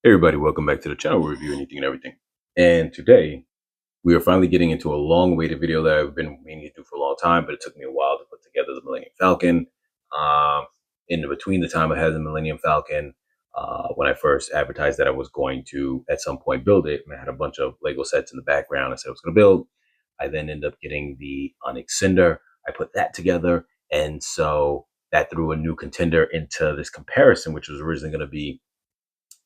Hey everybody, welcome back to the channel. We review anything and everything. And today we are finally getting into a long-awaited video that I've been meaning to do for a long time, but it took me a while to put together the Millennium Falcon. In between the time I had the Millennium Falcon, when I first advertised that I was going to at some point build it, and I had a bunch of Lego sets in the background I said I was going to build. I then ended up getting the Onyx Cinder. I put that together, and so that threw a new contender into this comparison, which was originally going to be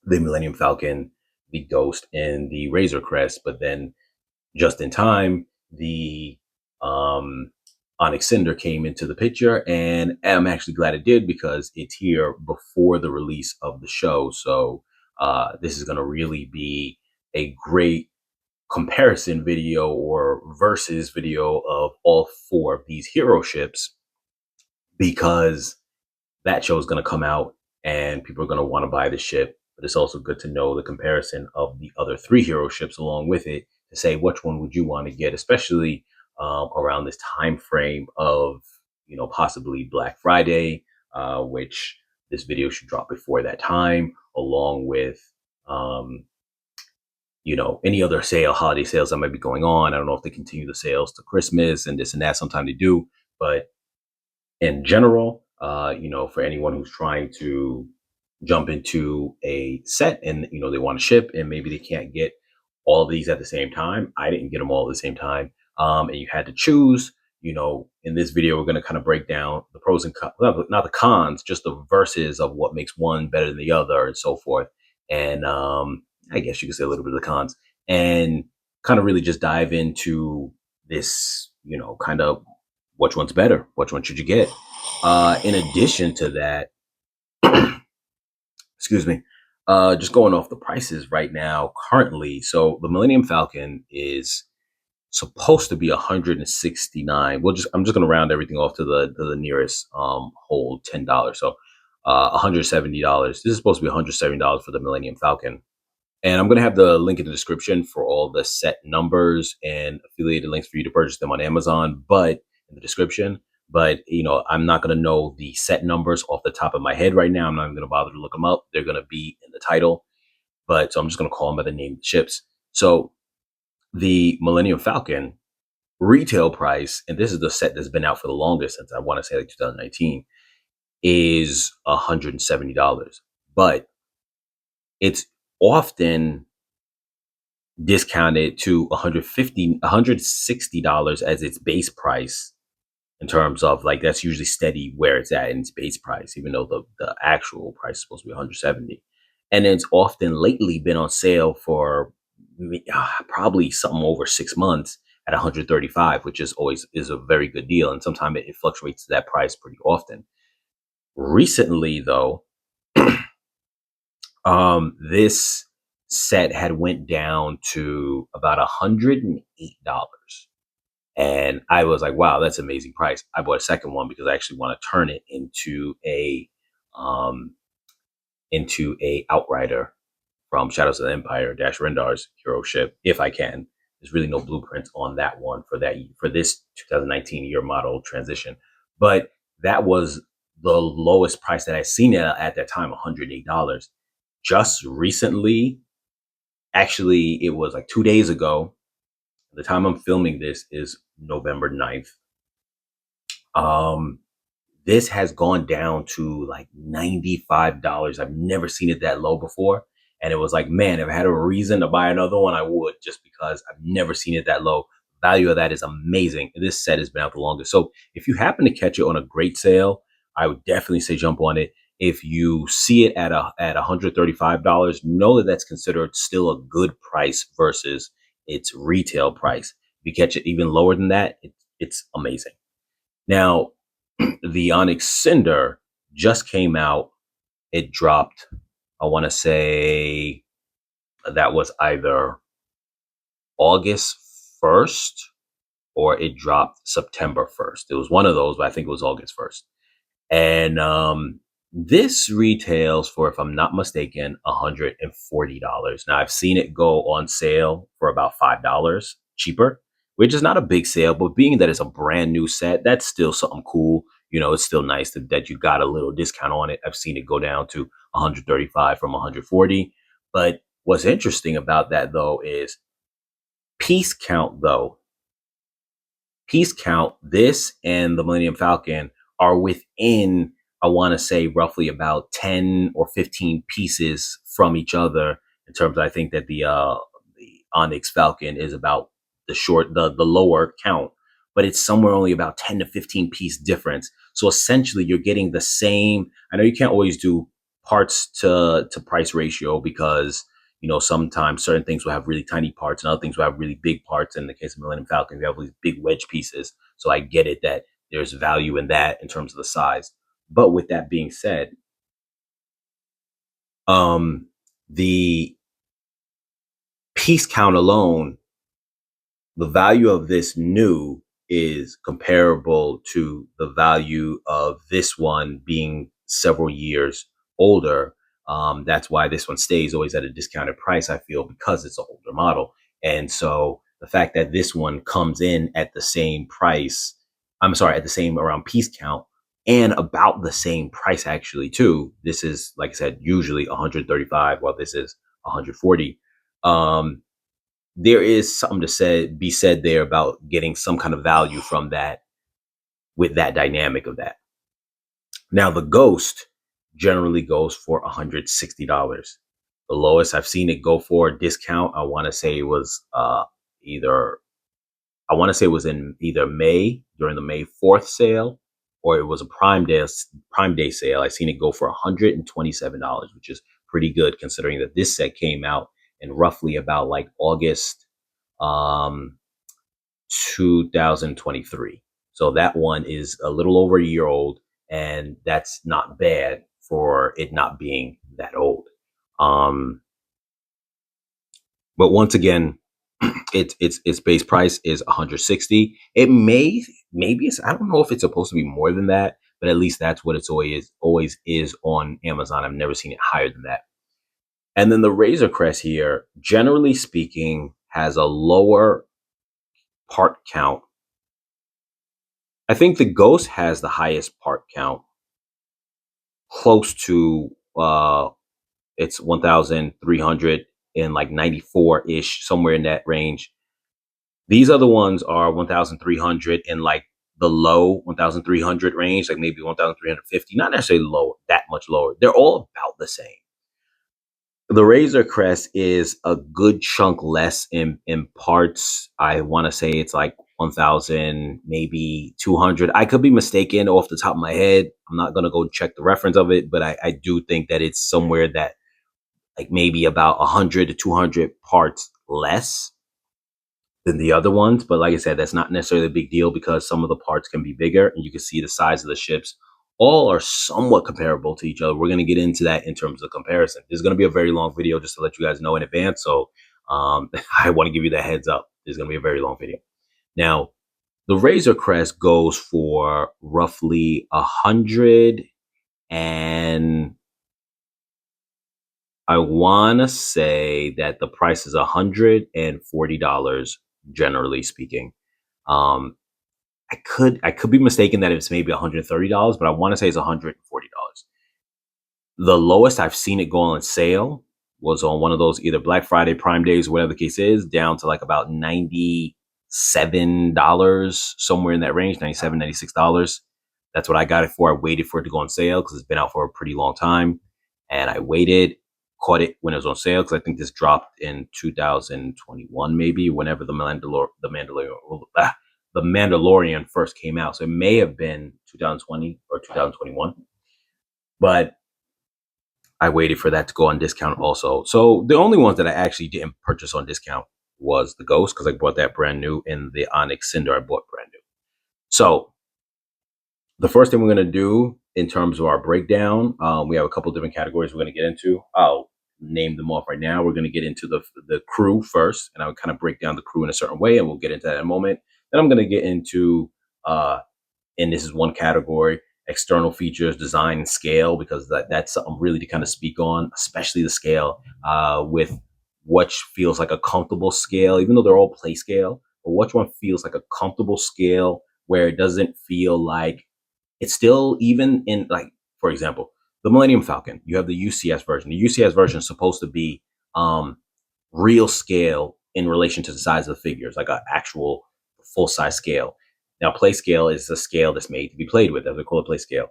the Millennium Falcon, the Ghost, and the Razor Crest. But then, just in time, the Onyx Cinder came into the picture, and I'm actually glad it did because it's here before the release of the show. So this is going to really be a great comparison video or versus video of all four of these hero ships, because that show is going to come out and people are going to want to buy the ship. But it's also good to know the comparison of the other three hero ships along with it to say which one would you want to get, especially around this time frame of, possibly Black Friday, which this video should drop before that time, along with any other holiday sales that might be going on. I don't know if they continue the sales to Christmas and this and that. Sometimes they do, but in general, for anyone who's trying to jump into a set and, they want to ship and maybe they can't get all of these at the same time. I didn't get them all at the same time. And you had to choose, in this video, we're going to kind of break down the pros and cons, not the cons, just the verses of what makes one better than the other and so forth. And I guess you could say a little bit of the cons, and kind of really just dive into this, kind of which one's better, which one should you get. In addition to that, excuse me, just going off the prices right now currently. So the Millennium Falcon is supposed to be 169. I'm just going to round everything off to the nearest whole $10. So $170. This is supposed to be $170 for the Millennium Falcon. And I'm going to have the link in the description for all the set numbers and affiliated links for you to purchase them on Amazon, but in the description. But, I'm not going to know the set numbers off the top of my head right now. I'm not even going to bother to look them up. They're going to be in the title. But so I'm just going to call them by the name of the ships. So the Millennium Falcon retail price, and this is the set that's been out for the longest, since I want to say like 2019, is $170. But it's often discounted to $160 as its base price, in terms of like that's usually steady where it's at in its base price, even though the actual price is supposed to be 170. And it's often lately been on sale for probably something over 6 months at 135, which is a very good deal. And sometimes it fluctuates to that price pretty often. Recently, though, this set had went down to about $108. And I was like, wow, that's an amazing price. I bought a second one because I actually want to turn it into a Outrider from Shadows of the Empire, Dash Rendar's hero ship, if I can. There's really no blueprints on that one for this 2019 year model transition. But that was the lowest price that I'd seen at that time, $108. Just recently, actually, it was like 2 days ago. The time I'm filming this is November 9th. This has gone down to like $95. I've never seen it that low before. And it was like, man, if I had a reason to buy another one, I would, just because I've never seen it that low. Value of that is amazing. This set has been out the longest. So if you happen to catch it on a great sale, I would definitely say jump on it. If you see it at $135, know that that's considered still a good price versus its retail price. If you catch it even lower than that, it's amazing. Now, the Onyx Cinder just came out. It dropped, I want to say that was either August 1st or it dropped September 1st. It was one of those, but I think it was August 1st. And this retails for, if I'm not mistaken, $140. Now, I've seen it go on sale for about $5 cheaper, which is not a big sale, but being that it's a brand new set, that's still something cool. It's still nice that you got a little discount on it. I've seen it go down to 135 from 140. But what's interesting about that though is piece count though. Piece count, this and the Millennium Falcon are within, I want to say, roughly about 10 or 15 pieces from each other. In terms of, I think that the Onyx Falcon is about the lower count, but it's somewhere only about 10 to 15 piece difference. So essentially you're getting the same. I know you can't always do parts to price ratio, because sometimes certain things will have really tiny parts and other things will have really big parts. In the case of Millennium Falcon, you have these big wedge pieces. So I get it that there's value in that in terms of the size. But with that being said, the piece count alone, the value of this new is comparable to the value of this one being several years older. That's why this one stays always at a discounted price, I feel, because it's an older model. And so the fact that this one comes in at the same price, at the same around piece count and about the same price actually too. This is, like I said, usually 135, while this is 140. There is something to be said there about getting some kind of value from that, with that dynamic of that. Now, the Ghost generally goes for $160. The lowest I've seen it go for a discount, I want to say it was in either May, during the May 4th sale, or it was a Prime Day sale. I seen it go for $127, which is pretty good considering that this set came out in roughly about like August 2023. So that one is a little over a year old, and that's not bad for it not being that old. But once again, its base price is 160. It maybe I don't know if it's supposed to be more than that, but at least that's what it's always is on Amazon. I've never seen it higher than that. And then the Razor Crest here, generally speaking, has a lower part count. I think the Ghost has the highest part count, close to it's 1,300 and like 94 ish, somewhere in that range. These other ones are 1,300 in like the low 1,300 range, like maybe 1,350, not necessarily lower, that much lower. They're all about the same. The Razor Crest is a good chunk less in parts. I want to say it's like 1,000, maybe 200. I could be mistaken off the top of my head. I'm not going to go check the reference of it, but I do think that it's somewhere that like maybe about 100 to 200 parts less than the other ones. But like I said, that's not necessarily a big deal because some of the parts can be bigger, and you can see the size of the ships all are somewhat comparable to each other. We're going to get into that in terms of comparison. This is going to be a very long video, just to let you guys know in advance. So I want to give you that heads up. This is going to be a very long video. Now, the Razor Crest goes for roughly 100, and I want to say that the price is $140, generally speaking. I could be mistaken that it's maybe $130, but I want to say it's $140. The lowest I've seen it go on sale was on one of those either Black Friday, Prime Days, whatever the case is, down to like about $97, somewhere in that range, $97, $96. That's what I got it for. I waited for it to go on sale because it's been out for a pretty long time. And I waited, caught it when it was on sale, because I think this dropped in 2021, maybe, whenever the Mandalorian first came out. So it may have been 2020 or 2021. But I waited for that to go on discount also. So the only ones that I actually didn't purchase on discount was the Ghost, because I bought that brand new, and the Onyx Cinder I bought brand new. So the first thing we're going to do in terms of our breakdown, we have a couple different categories we're going to get into. I'll name them off right now. We're going to get into the crew first, and I'll kind of break down the crew in a certain way, and we'll get into that in a moment. Then I'm going to get into, and this is one category, external features, design, and scale, because that's something really to kind of speak on, especially the scale, with what feels like a comfortable scale, even though they're all play scale, but which one feels like a comfortable scale where it doesn't feel like it's still even in, like, for example, the Millennium Falcon. You have the UCS version. The UCS version is supposed to be real scale in relation to the size of the figures, like an actual full size scale. Now, play scale is a scale that's made to be played with, as they call it, play scale.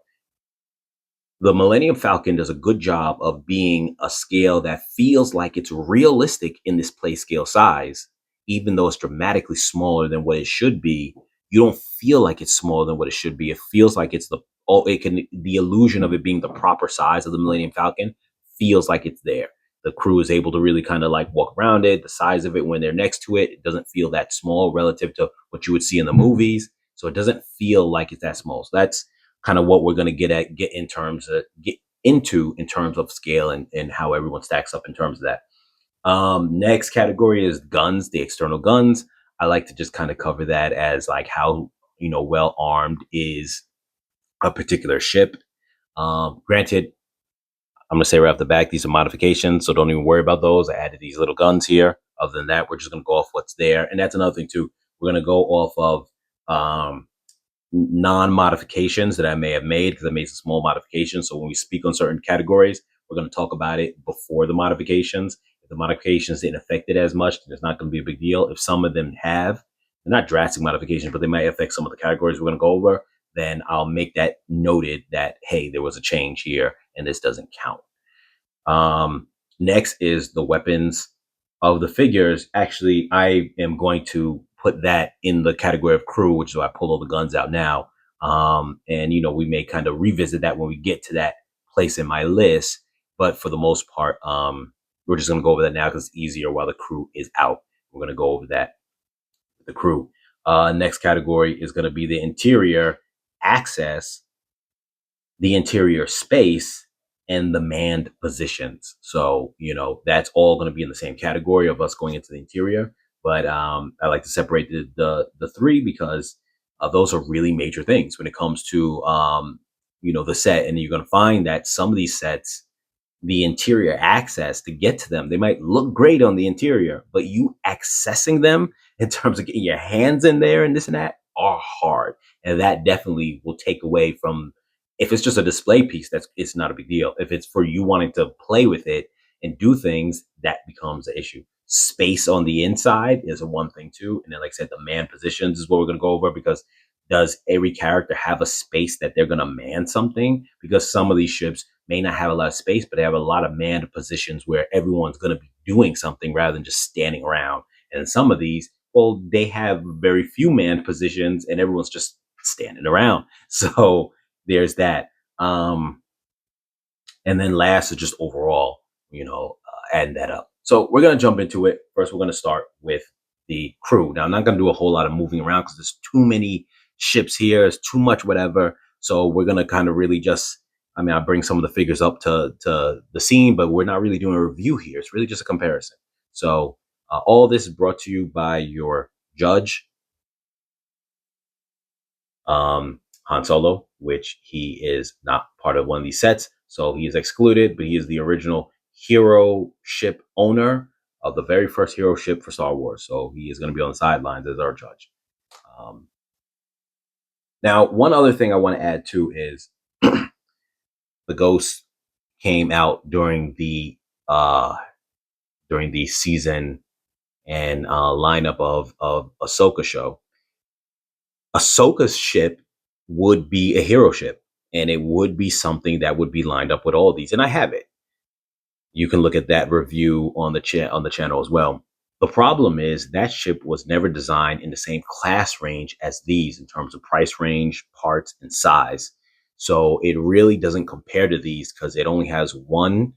The Millennium Falcon does a good job of being a scale that feels like it's realistic in this play scale size, even though it's dramatically smaller than what it should be. You don't feel like it's smaller than what it should be. It feels like it's the illusion of it being the proper size of the Millennium Falcon feels like it's there. The crew is able to really kind of like walk around it. The size of it when they're next to it, it doesn't feel that small relative to what you would see in the movies. So it doesn't feel like it's that small. So that's kind of what we're going to get into in terms of scale and how everyone stacks up in terms of that. Next category is guns, the external guns. I like to just kind of cover that as like how, well armed is a particular ship. Granted, I'm going to say right off the back, these are modifications, so don't even worry about those. I added these little guns here. Other than that, we're just going to go off what's there. And that's another thing too. We're going to go off of non-modifications that I may have made, because I made some small modifications. So when we speak on certain categories, we're going to talk about it before the modifications. If the modifications didn't affect it as much, then it's not going to be a big deal. If some of them have, they're not drastic modifications, but they might affect some of the categories we're going to go over, then I'll make that noted that, hey, there was a change here and this doesn't count. Next is the weapons of the figures. Actually, I am going to put that in the category of crew, which is why I pulled all the guns out now. And we may kind of revisit that when we get to that place in my list. But for the most part, we're just going to go over that now because it's easier while the crew is out. We're going to go over that with the crew. Next category is going to be the interior access, the interior space, and the manned positions. So, that's all going to be in the same category of us going into the interior. But I like to separate the three because those are really major things when it comes to, the set. And you're going to find that some of these sets, the interior access to get to them, they might look great on the interior, but you accessing them in terms of getting your hands in there and this and that are hard. And that definitely will take away from, if it's just a display piece, it's not a big deal. If it's for you wanting to play with it and do things, that becomes an issue. Space on the inside is a one thing too. And then, like I said, the man positions is what we're going to go over, because does every character have a space that they're going to man something? Because some of these ships may not have a lot of space, but they have a lot of manned positions where everyone's going to be doing something rather than just standing around. And some of these, well, they have very few manned positions and everyone's just standing around. So there's that. And then last is just overall, adding that up. So we're going to jump into it. First, we're going to start with the crew. Now, I'm not going to do a whole lot of moving around because there's too many ships here. There's too much whatever. So we're going to kind of really just, I bring some of the figures up to the scene, but we're not really doing a review here. It's really just a comparison. So all this is brought to you by your judge, Han Solo, which he is not part of one of these sets. So he is excluded, but he is the original hero ship owner of the very first hero ship for Star Wars. So he is going to be on the sidelines as our judge. Now, one other thing I want to add too is the Ghost came out during the season and lineup of Ahsoka show. Ahsoka's ship would be a hero ship, and it would be something that would be lined up with all these. And I have it. You can look at that review on the channel as well. The problem is that ship was never designed in the same class range as these in terms of price range, parts, and size. So it really doesn't compare to these because it only has one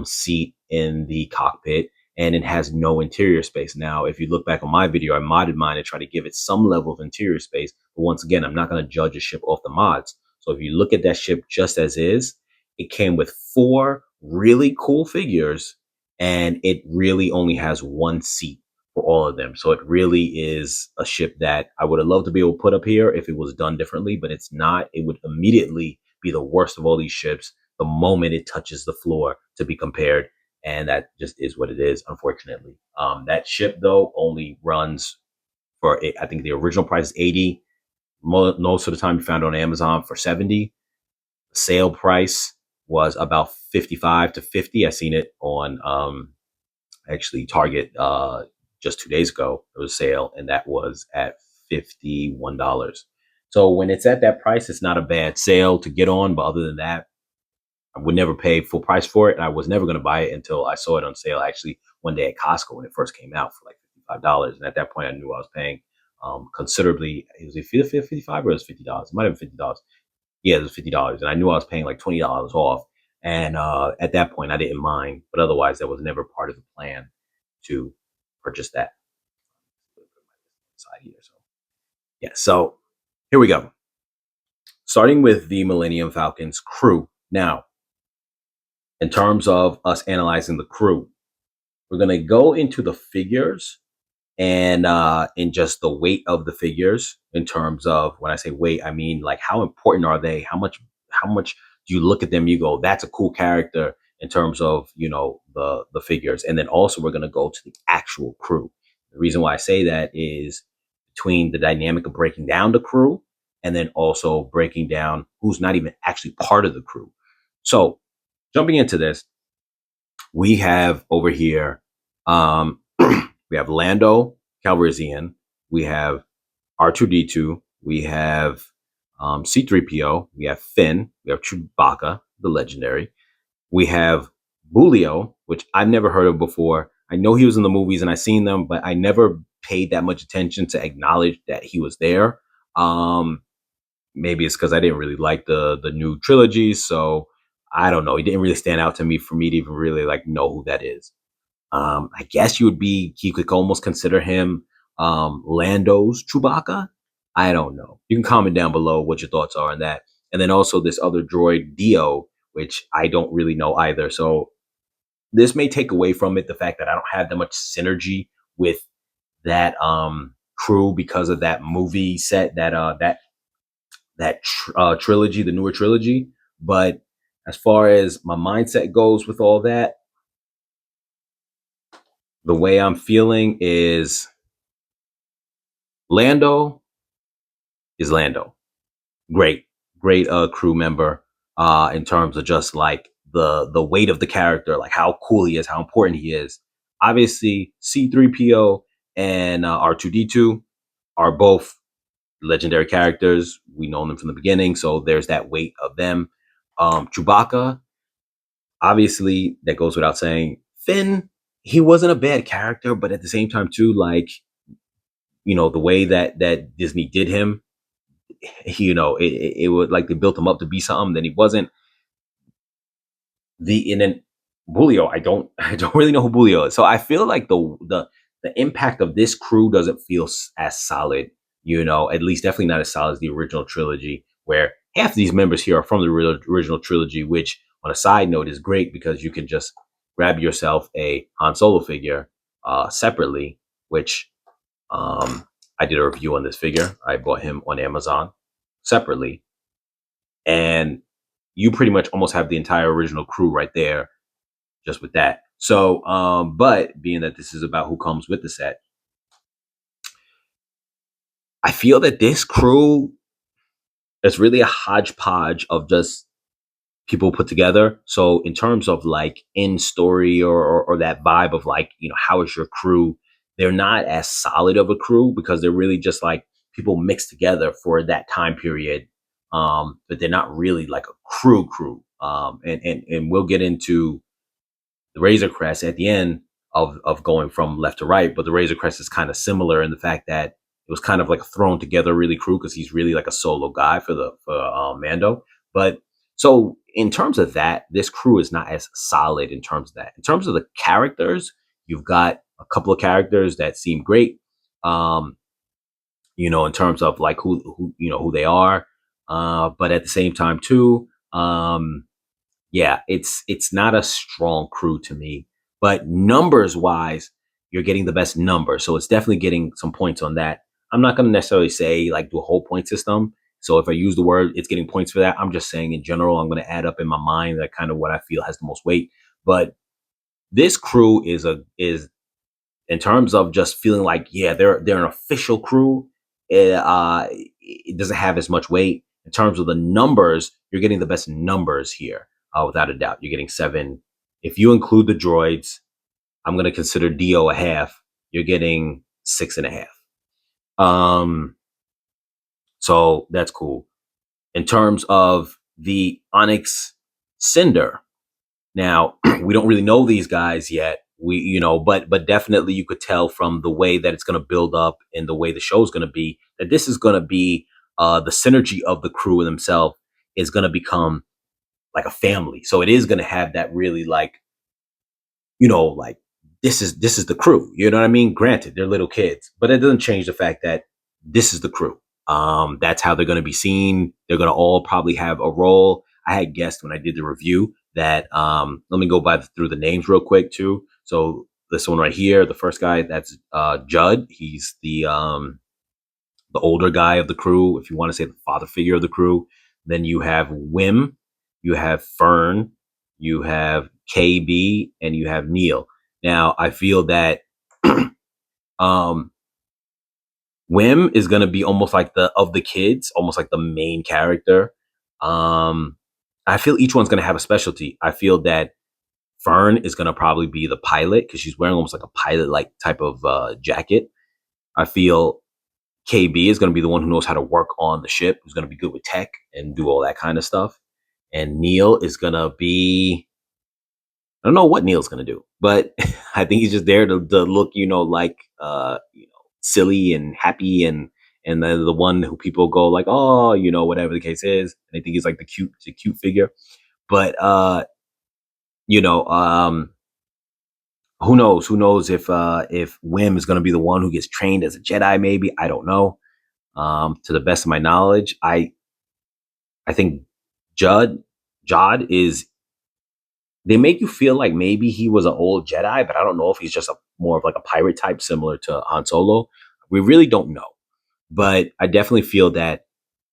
seat in the cockpit and it has no interior space. Now, if you look back on my video, I modded mine to try to give it some level of interior space. But once again, I'm not going to judge a ship off the mods. So if you look at that ship just as is, it came with 4 really cool figures and it really only has one seat for all of them. So it really is a ship that I would have loved to be able to put up here if it was done differently, but it's not. It would immediately be the worst of all these ships the moment it touches the floor to be compared. And that just is what it is, unfortunately. That ship, though, only runs for, I think the original price is 80. Most of the time you found it on Amazon for 70. The sale price was about 55 to 50. I seen it on Actually, Target just 2 days ago, there was a sale, and that was at $51. So when it's at that price, it's not a bad sale to get on. But other than that, I would never pay full price for it. And I was never going to buy it until I saw it on sale actually one day at Costco when it first came out for like $55. And at that point, I knew I was paying considerably. Was it 55 or was it $50? It might have been $50. Yeah, it was $50. And I knew I was paying like $20 off. And at that point, I didn't mind. But otherwise, that was never part of the plan to purchase that side here. So, yeah. So here we go. Starting with the Millennium Falcon's crew. Now, in terms of us analyzing the crew, we're going to go into the figures and in just the weight of the figures. In terms of, when I say weight, I mean like how important are they? How much do you look at them, you go, that's a cool character, in terms of, you know, the figures. And then also we're going to go to the actual crew. The reason why I say that is between the dynamic of breaking down the crew and then also breaking down who's not even actually part of the crew. So jumping into this, we have over here, we have Lando Calrissian, we have R2D2, we have C3PO, we have Finn, we have Chewbacca, the legendary, we have Boolio, which I've never heard of before. I know he was in the movies and I've seen them, but I never paid that much attention to acknowledge that he was there. Maybe it's because I didn't really like the new trilogy, so I don't know. He didn't really stand out to me for me to even really like know who that is. I guess you could almost consider him Lando's Chewbacca. I don't know. You can comment down below what your thoughts are on that. And then also this other droid, Dio, which I don't really know either. So this may take away from it the fact that I don't have that much synergy with that crew because of that movie set, that trilogy, the newer trilogy. But as far as my mindset goes with all that, the way I'm feeling is Lando is Lando. Great crew member in terms of just like the weight of the character, like how cool he is, how important he is. Obviously, C3PO and R2D2 are both legendary characters. We know them from the beginning, so there's that weight of them. Chewbacca, obviously, that goes without saying. Finn, he wasn't a bad character, but at the same time, too, like, you know, the way that Disney did him, you know, it would like they built him up to be something, then he wasn't. And then Boolio, I don't really know who Boolio is, so I feel like the impact of this crew doesn't feel as solid. You know, at least definitely not as solid as the original trilogy, where half of these members here are from the original trilogy, which on a side note is great because you can just grab yourself a Han Solo figure separately, which I did a review on this figure. I bought him on Amazon separately, and you pretty much almost have the entire original crew right there just with that. So, but being that this is about who comes with the set, I feel that this crew is really a hodgepodge of just people put together. So in terms of like in story or that vibe of like, you know, how is your crew? They're not as solid of a crew because they're really just like people mixed together for that time period. But they're not really like a crew. And we'll get into the Razor Crest at the end of going from left to right. But the Razor Crest is kind of similar in the fact that it was kind of like a thrown together really crew because he's really like a solo guy for Mando. But so in terms of that, this crew is not as solid in terms of that. In terms of the characters, you've got a couple of characters that seem great. You know, in terms of like who you know who they are. But at the same time too, yeah, it's not a strong crew to me. But numbers wise, you're getting the best number. So it's definitely getting some points on that. I'm not going to necessarily say like do a whole point system. So if I use the word, it's getting points for that. I'm just saying in general, I'm going to add up in my mind that kind of what I feel has the most weight. But this crew is in terms of just feeling like, yeah, they're an official crew. It doesn't have as much weight in terms of the numbers. You're getting the best numbers here, without a doubt. You're getting 7. If you include the droids, I'm going to consider Dio a half. You're getting 6.5. Um, so that's cool. In terms of the Onyx Cinder, now we don't really know these guys yet. But definitely you could tell from the way that it's going to build up and the way the show's going to be that this is going to be the synergy of the crew themselves is going to become like a family. So it is going to have that really like, like this is the crew. You know what I mean? Granted, they're little kids, but it doesn't change the fact that this is the crew. That's how they're going to be seen. They're going to all probably have a role. I had guessed when I did the review that let me go through the names real quick too. So this one right here, the first guy, that's Judd. He's the older guy of the crew, if you want to say the father figure of the crew. Then you have Wim, you have Fern, you have KB, and you have Neil. Now, I feel that um, Wim is going to be almost like the kids, almost like the main character. I feel each one's going to have a specialty. I feel that Fern is going to probably be the pilot because she's wearing almost like a pilot like type of jacket. I feel KB is going to be the one who knows how to work on the ship, who's going to be good with tech and do all that kind of stuff. And Neil is going to be, I don't know what Neil's going to do, but I think he's just there to look, like, silly and happy and the one who people go like, oh, whatever the case is. And I think he's like the cute figure. But, you know, um, who knows? Who knows if Wim is going to be the one who gets trained as a Jedi? Maybe, I don't know. To the best of my knowledge, I think Jod is. They make you feel like maybe he was an old Jedi, but I don't know if he's just more of like a pirate type, similar to Han Solo. We really don't know, but I definitely feel that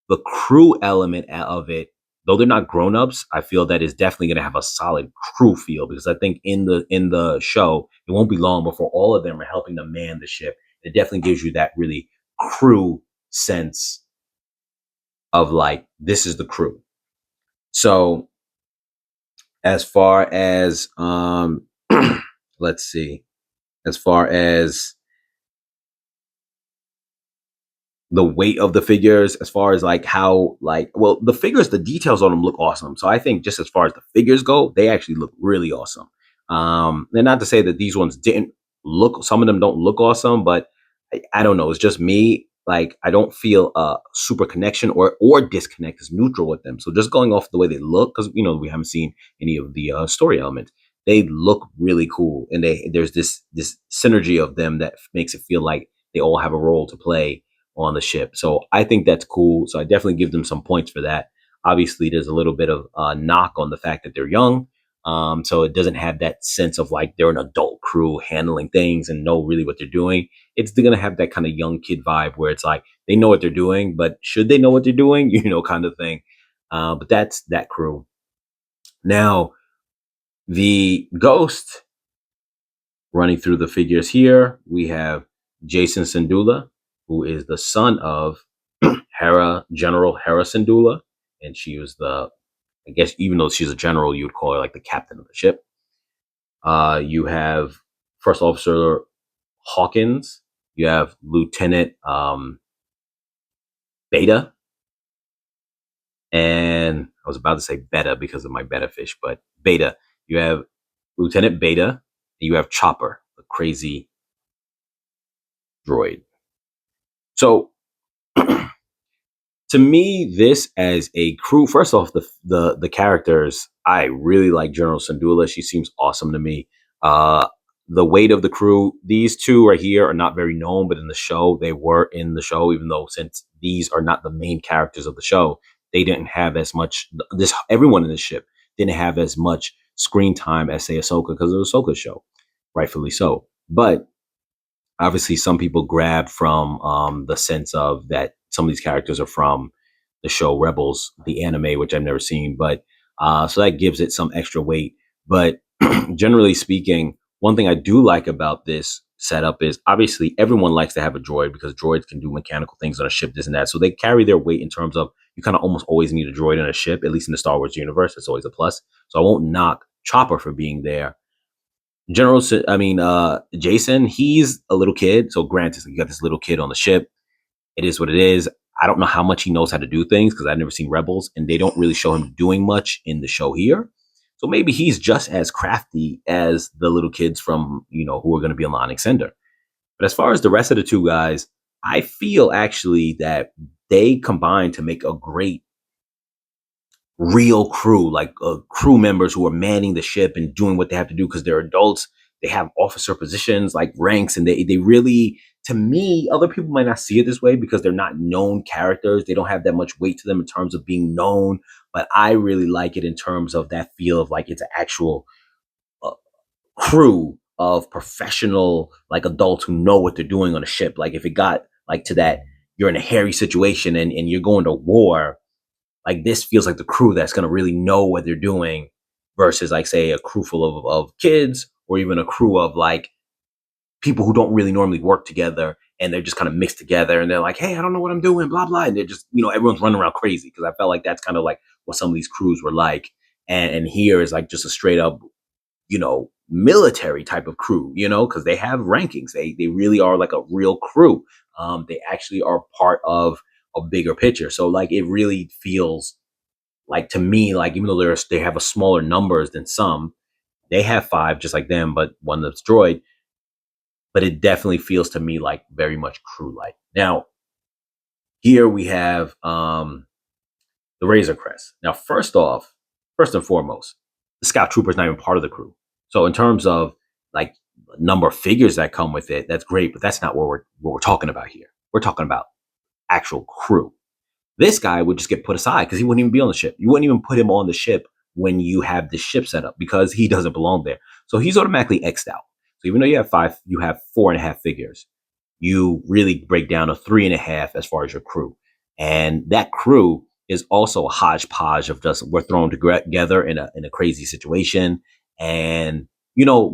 the crew element of it, though they're not grown-ups, I feel that is definitely going to have a solid crew feel because I think in the show it won't be long before all of them are helping to man the ship. It definitely gives you that really crew sense of like this is the crew. So as far as let's see, as far as the weight of the figures, as far as like how the figures, the details on them look awesome. So I think just as far as the figures go, they actually look really awesome. And not to say that these ones didn't look, some of them don't look awesome, but I don't know. It's just me. Like I don't feel a super connection or disconnect. Is neutral with them. So just going off the way they look, because we haven't seen any of the story elements. They look really cool, and there's this synergy of them that makes it feel like they all have a role to play on the ship. So I think that's cool. So I definitely give them some points for that. Obviously, there's a little bit of knock on the fact that they're young. So it doesn't have that sense of like they're an adult crew handling things and know really what they're doing. It's going to have that kind of young kid vibe where it's like they know what they're doing, but should they know what they're doing? Kind of thing. But that's that crew. Now, the Ghost running through the figures here, we have Jacen Syndulla, who is the son of General Hera Syndulla, and she was I guess even though she's a general, you would call her like the captain of the ship. You have First Officer Hawkins. You have Lieutenant Beta, and I was about to say Beta because of my betta fish, but Beta. You have Lieutenant Beta, and you have Chopper, the crazy droid. So to me, this as a crew, first off, the characters, I really like General Syndulla. She seems awesome to me. The weight of the crew, these two right here are not very known, but in the show, they were in the show, even though since these are not the main characters of the show, they didn't have as much, everyone in the ship didn't have as much screen time as, say, Ahsoka, because it was Ahsoka's show, rightfully so. But obviously some people grab from the sense of that some of these characters are from the show Rebels, the anime, which I've never seen, but so that gives it some extra weight. But generally speaking, one thing I do like about this setup is obviously everyone likes to have a droid because droids can do mechanical things on a ship, this and that. So they carry their weight in terms of you kind of almost always need a droid on a ship, at least in the Star Wars universe. It's always a plus. So I won't knock Chopper for being there. Jacen, he's a little kid. So granted, you got this little kid on the ship. It is what it is. I don't know how much he knows how to do things because I've never seen Rebels, and they don't really show him doing much in the show here. So maybe he's just as crafty as the little kids from, who are going to be on the Onyx Cinder. But as far as the rest of the two guys, I feel actually that they combine to make a great real crew, like crew members who are manning the ship and doing what they have to do because they're adults. They have officer positions, like ranks, and they really, to me, other people might not see it this way because they're not known characters. They don't have that much weight to them in terms of being known. But I really like it in terms of that feel of like it's an actual uh, crew of professional, like adults who know what they're doing on a ship. Like if it got like to that, you're in a hairy situation and you're going to war, like this feels like the crew that's going to really know what they're doing versus like say a crew full of kids or even a crew of like people who don't really normally work together and they're just kind of mixed together and they're like, hey, I don't know what I'm doing, blah blah, and they're just, everyone's running around crazy because I felt like that's kind of like what some of these crews were like. And here is like just a straight up, military type of crew, because they have rankings. They really are like a real crew. They actually are part of a bigger picture. So like it really feels like to me, like even though they have a smaller numbers than some, they have five just like them, but one that's droid. But it definitely feels to me like very much crew like. Now here we have the Razor Crest. Now first and foremost, the Scout Trooper is not even part of the crew. So in terms of like number of figures that come with it, that's great, but that's not what we're talking about here. We're talking about actual crew. This guy would just get put aside because he wouldn't even be on the ship. You wouldn't even put him on the ship when you have the ship set up because he doesn't belong there. So he's automatically X'd out. So even though you have five, you have 4.5 figures. You really break down a 3.5 as far as your crew. And that crew is also a hodgepodge of just we're thrown together in a crazy situation. And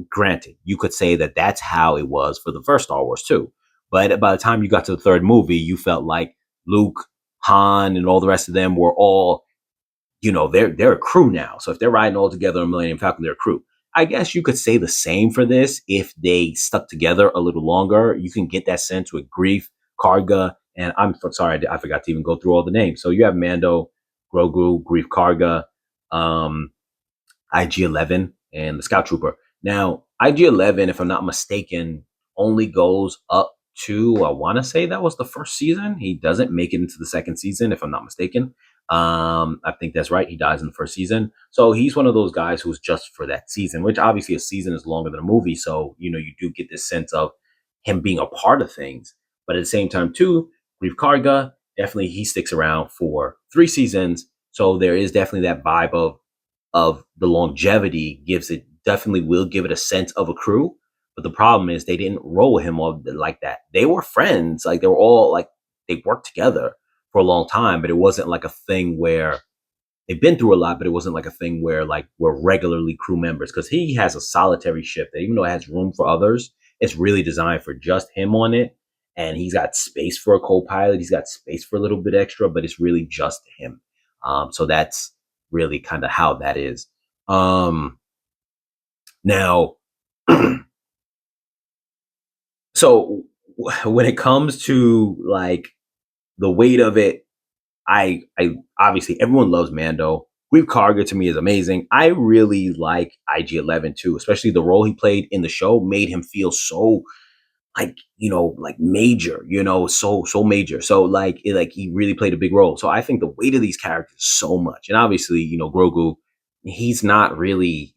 granted, you could say that that's how it was for the first Star Wars too. But by the time you got to the third movie, you felt like Luke, Han, and all the rest of them were all, they're a crew now. So if they're riding all together in Millennium Falcon, they're a crew. I guess you could say the same for this if they stuck together a little longer. You can get that sense with Grief, Karga, and I'm sorry, I forgot to even go through all the names. So you have Mando, Grogu, Grief, Karga, um, IG-11, and the Scout Trooper. Now, IG-11, if I'm not mistaken, only goes up to, I want to say that was the first season. He doesn't make it into the second season, if I'm not mistaken. I think that's right. He dies in the first season. So he's one of those guys who's just for that season, which obviously a season is longer than a movie. So, you do get this sense of him being a part of things. But at the same time, too, Grief Karga, definitely he sticks around for 3 seasons. So there is definitely that vibe of the longevity definitely will give it a sense of a crew. But the problem is they didn't roll him all like that. They were friends. Like they were all like, they worked together for a long time, but it wasn't like a thing where they've been through a lot, but it wasn't like a thing where like we're regularly crew members because he has a solitary ship that even though it has room for others, it's really designed for just him on it. And he's got space for a co-pilot. He's got space for a little bit extra, but it's really just him. So that's really kind of how that is. Now, so when it comes to like the weight of it, I obviously everyone loves Mando. Grief Karga to me is amazing. I really like IG-11 too, especially the role he played in the show made him feel so like like major, so major. So like he really played a big role. So I think the weight of these characters so much, and obviously Grogu, he's not really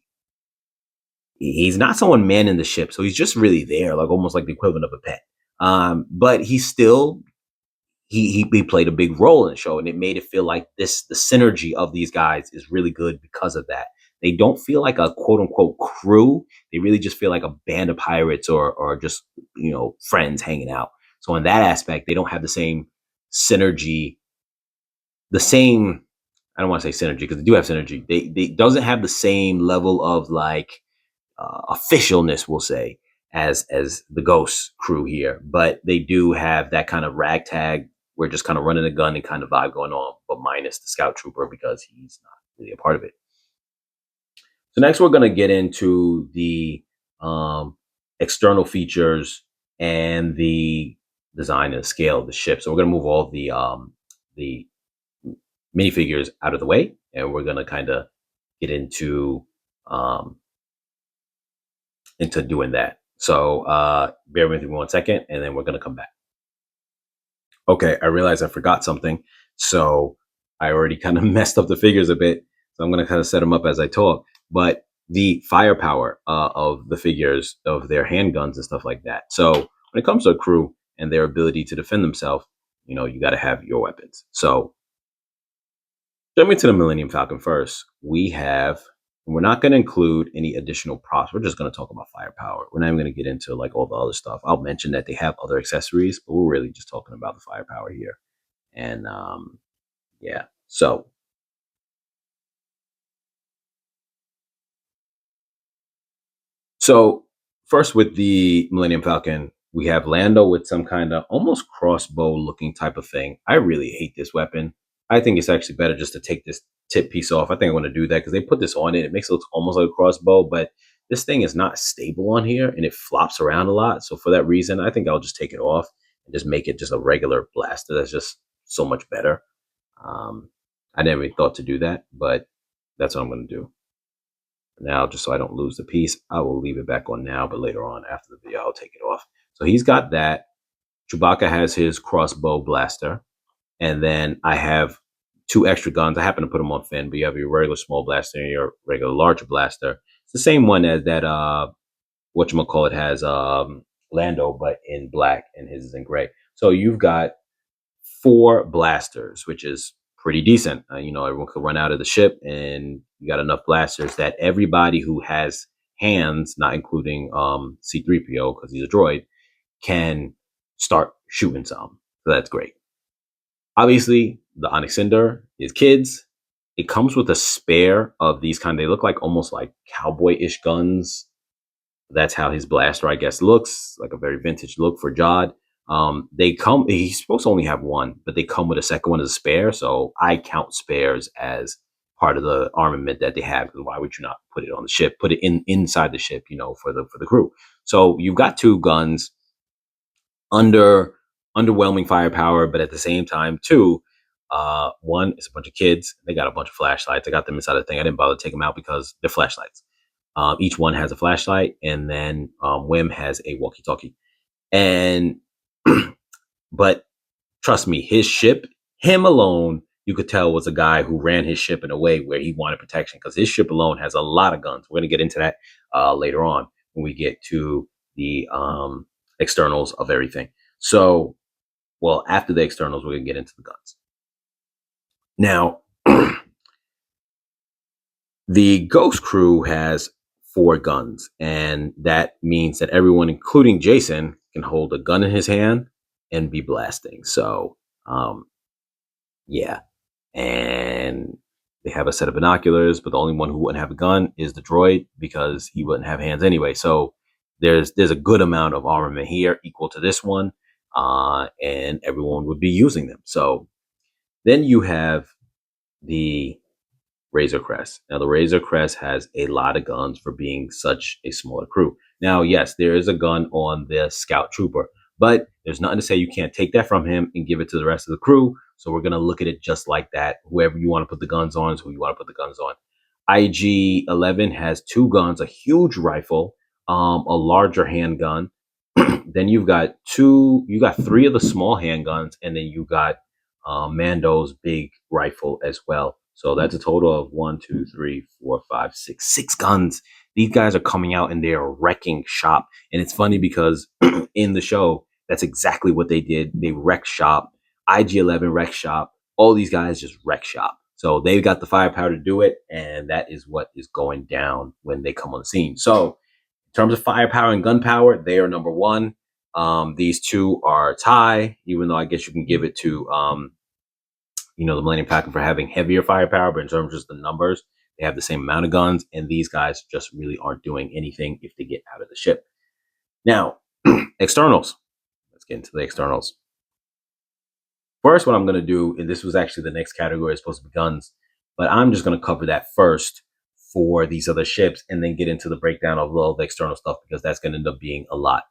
he's not someone manning the ship, so he's just really there, like almost like the equivalent of a pet. But he's still he played a big role in the show, and it made it feel like the synergy of these guys is really good because of that. They don't feel like a quote unquote crew. They really just feel like a band of pirates or just friends hanging out. So in that aspect, they don't have the same synergy. The same, I don't want to say synergy because they do have synergy. They doesn't have the same level of like officialness, we'll say, as the Ghost crew here, but they do have that kind of ragtag. We're just kind of running a gun and kind of vibe going on, but minus the Scout Trooper because he's not really a part of it. So next, we're going to get into the external features, and the design and scale of the ship. So we're going to move all the minifigures out of the way, and we're going to kind of get um, into doing that. So bear with me 1 second, and then we're going to come back. Okay, I realized I forgot something. So I already kind of messed up the figures a bit. So I'm going to kind of set them up as I talk. But the firepower of the figures, of their handguns and stuff like that. So when it comes to a crew and their ability to defend themselves, you got to have your weapons. So jumping to the Millennium Falcon first, we're not going to include any additional props. We're just going to talk about firepower. We're not even going to get into like all the other stuff. I'll mention that they have other accessories, but we're really just talking about the firepower here. And yeah, so first with the Millennium Falcon, we have Lando with some kind of almost crossbow looking type of thing. I really hate this weapon. I think it's actually better just to take this tip piece off. I think I want to do that because they put this on it. It makes it look almost like a crossbow, but this thing is not stable on here and it flops around a lot. So for that reason, I think I'll just take it off and just make it just a regular blaster. That's just so much better. I never even thought to do that, but that's what I'm going to do. Now, just so I don't lose the piece, I will leave it back on now, but later on after the video, I'll take it off. So he's got that. Chewbacca has his crossbow blaster. And then I have 2 extra guns. I happen to put them on Finn, but you have your regular small blaster and your regular larger blaster. It's the same one as that, whatchamacallit has Lando, but in black, and his is in gray. So you've got 4 blasters, which is pretty decent. Everyone could run out of the ship, and you got enough blasters that everybody who has hands, not including C-3PO because he's a droid, can start shooting some. So that's great. Obviously, the Onyx Cinder is kids. It comes with a spare of these they look like almost like cowboy-ish guns. That's how his blaster, I guess, looks, like a very vintage look for Jod. He's supposed to only have 1, but they come with a second one as a spare. So I count spares as part of the armament that they have. Because why would you not put it on the ship? Put it inside the ship, for the crew. So you've got 2 guns underwhelming firepower, but at the same time, 2, one is a bunch of kids. They got a bunch of flashlights. I got them inside the thing. I didn't bother to take them out because they're flashlights. Each one has a flashlight, and then Wim has a walkie-talkie. And but trust me, his ship, him alone, you could tell was a guy who ran his ship in a way where he wanted protection, because his ship alone has a lot of guns. We're going to get into that later on when we get to the externals of everything. So, well, after the externals, we're going to get into the guns. Now, the Ghost crew has 4 guns, and that means that everyone, including Jacen, can hold a gun in his hand and be blasting. So, yeah. And they have a set of binoculars, but the only one who wouldn't have a gun is the droid, because he wouldn't have hands anyway. So there's a good amount of armament here equal to this one, and everyone would be using them. So then you have the Razor Crest. Now, the Razor Crest has a lot of guns for being such a smaller crew. Now, yes, there is a gun on the Scout Trooper, but there's nothing to say you can't take that from him and give it to the rest of the crew. So we're going to look at it just like that. Whoever you want to put the guns on is who you want to put the guns on. IG-11 has 2 guns, a huge rifle, a larger handgun. Then you got 3 of the small handguns, and then you got Mando's big rifle as well. So that's a total of 1, 2, 3, 4, 5, 6 guns. These guys are coming out and they're wrecking shop. And it's funny because in the show, that's exactly what they did. They wrecked shop. IG-11 wrecked shop. All these guys just wreck shop. So they've got the firepower to do it. And that is what is going down when they come on the scene. So in terms of firepower and gunpowder, they are number 1. These 2 are a tie, even though I guess you can give it to the Millennium Falcon for having heavier firepower, but in terms of just the numbers, they have the same amount of guns, and these guys just really aren't doing anything if they get out of the ship. Now, externals. Let's get into the externals. First, what I'm going to do, and this was actually the next category, is supposed to be guns, but I'm just going to cover that first for these other ships, and then get into the breakdown of all the external stuff, because that's going to end up being a lot.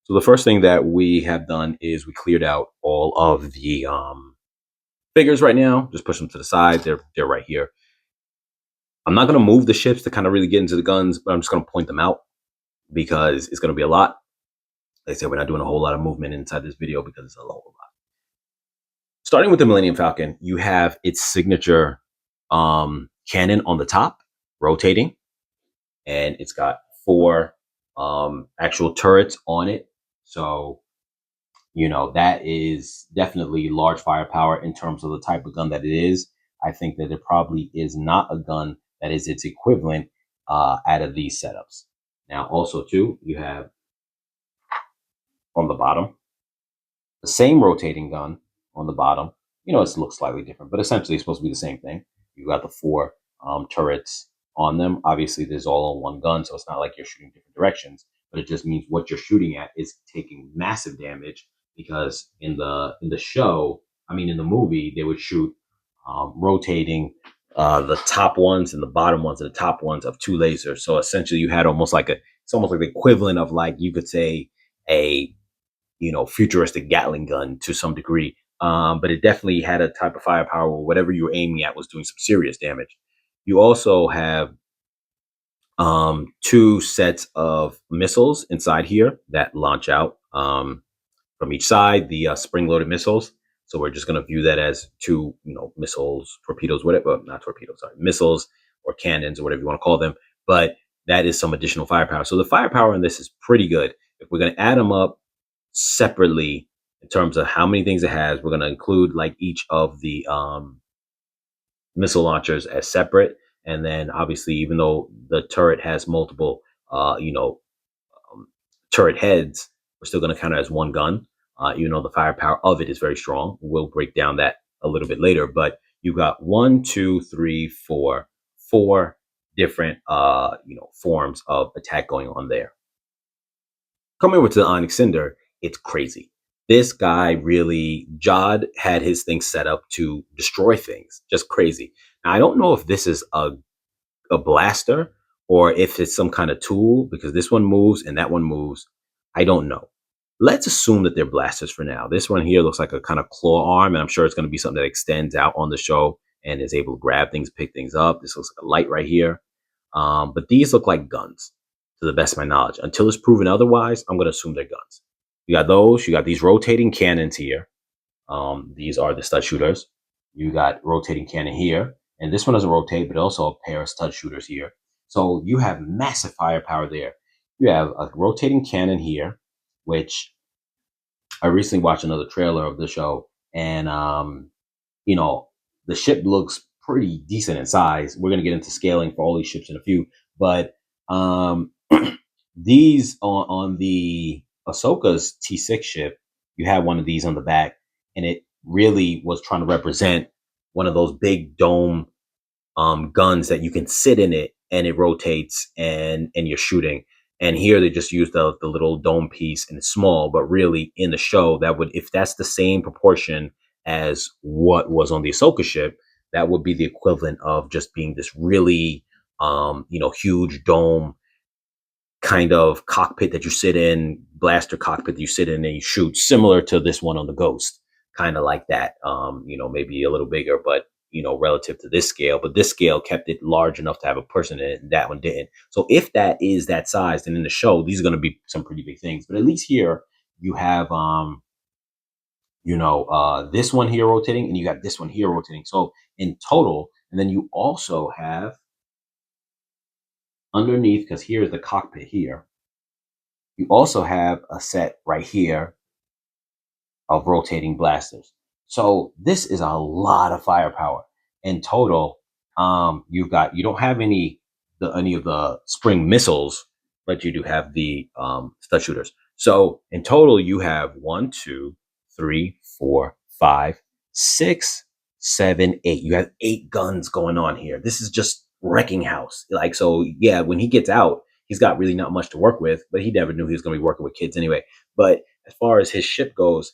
So the first thing that we have done is we cleared out all of the figures right now. Just push them to the side. They're right here. I'm not going to move the ships to kind of really get into the guns, but I'm just going to point them out because it's going to be a lot. Like I said, we're not doing a whole lot of movement inside this video because it's a whole lot. Starting with the Millennium Falcon, you have its signature cannon on the top, rotating, and it's got 4 actual turrets on it. So, that is definitely large firepower in terms of the type of gun that it is. I think that it probably is not a gun that is its equivalent out of these setups. Now, also, too, you have on the bottom the same rotating gun on the bottom. It looks slightly different, but essentially it's supposed to be the same thing. You got the 4 turrets on them. Obviously, there's all on one gun, so it's not like you're shooting different directions, but it just means what you're shooting at is taking massive damage, because in the movie, they would shoot rotating the top ones and the bottom ones and the top ones of 2 lasers. So essentially, you had it's almost like the equivalent of, like, you could say a futuristic Gatling gun to some degree. But it definitely had a type of firepower where whatever you were aiming at was doing some serious damage. You also have 2 sets of missiles inside here that launch out from each side, the spring-loaded missiles. So we're just going to view that as 2, missiles, torpedoes, whatever, not torpedoes, sorry, missiles or cannons or whatever you want to call them. But that is some additional firepower. So the firepower in this is pretty good. If we're going to add them up separately in terms of how many things it has, we're going to include like each of the missile launchers as separate. And then obviously, even though the turret has multiple, turret heads, we're still going to count it as one gun. The firepower of it is very strong. We'll break down that a little bit later, but you've got 1, 2, 3, 4 different, forms of attack going on there. Coming over to the Onyx Cinder, it's crazy. This guy really, Jod had his thing set up to destroy things. Just crazy. Now, I don't know if this is a blaster or if it's some kind of tool, because this one moves and that one moves. I don't know. Let's assume that they're blasters for now. This one here looks like a kind of claw arm, and I'm sure it's going to be something that extends out on the show and is able to grab things, pick things up. This looks like a light right here. But these look like guns, to the best of my knowledge. Until it's proven otherwise, I'm going to assume they're guns. You got those. You got these rotating cannons here. These are the stud shooters. You got rotating cannon here. And this one doesn't rotate, but also a pair of stud shooters here. So you have massive firepower there. You have a rotating cannon here, which I recently watched another trailer of the show. And, the ship looks pretty decent in size. We're going to get into scaling for all these ships in a few. But these on the Ahsoka's T6 ship, you have one of these on the back, and it really was trying to represent one of those big dome guns that you can sit in it and it rotates and you're shooting. And here they just use the little dome piece, and it's small, but really in the show, that would, if that's the same proportion as what was on the Ahsoka ship, that would be the equivalent of just being this really huge dome kind of cockpit that you sit in, blaster cockpit that you sit in and you shoot, similar to this one on the Ghost, kind of like that. Maybe a little bigger, but relative to this scale. But this scale kept it large enough to have a person in it, and that one didn't. So if that is that size, then in the show, these are going to be some pretty big things. But at least here you have this one here rotating, and you got this one here rotating. So in total, and then you also have underneath, because here's the cockpit here, you also have a set right here of rotating blasters. So this is a lot of firepower. In total, you don't have any of the spring missiles, but you do have the stud shooters. So in total, you have 1, 2, 3, 4, 5, 6, 7, 8. You have 8 guns going on here. This is just wrecking house. Yeah, when he gets out, he's got really not much to work with, but he never knew he was going to be working with kids anyway. But as far as his ship goes,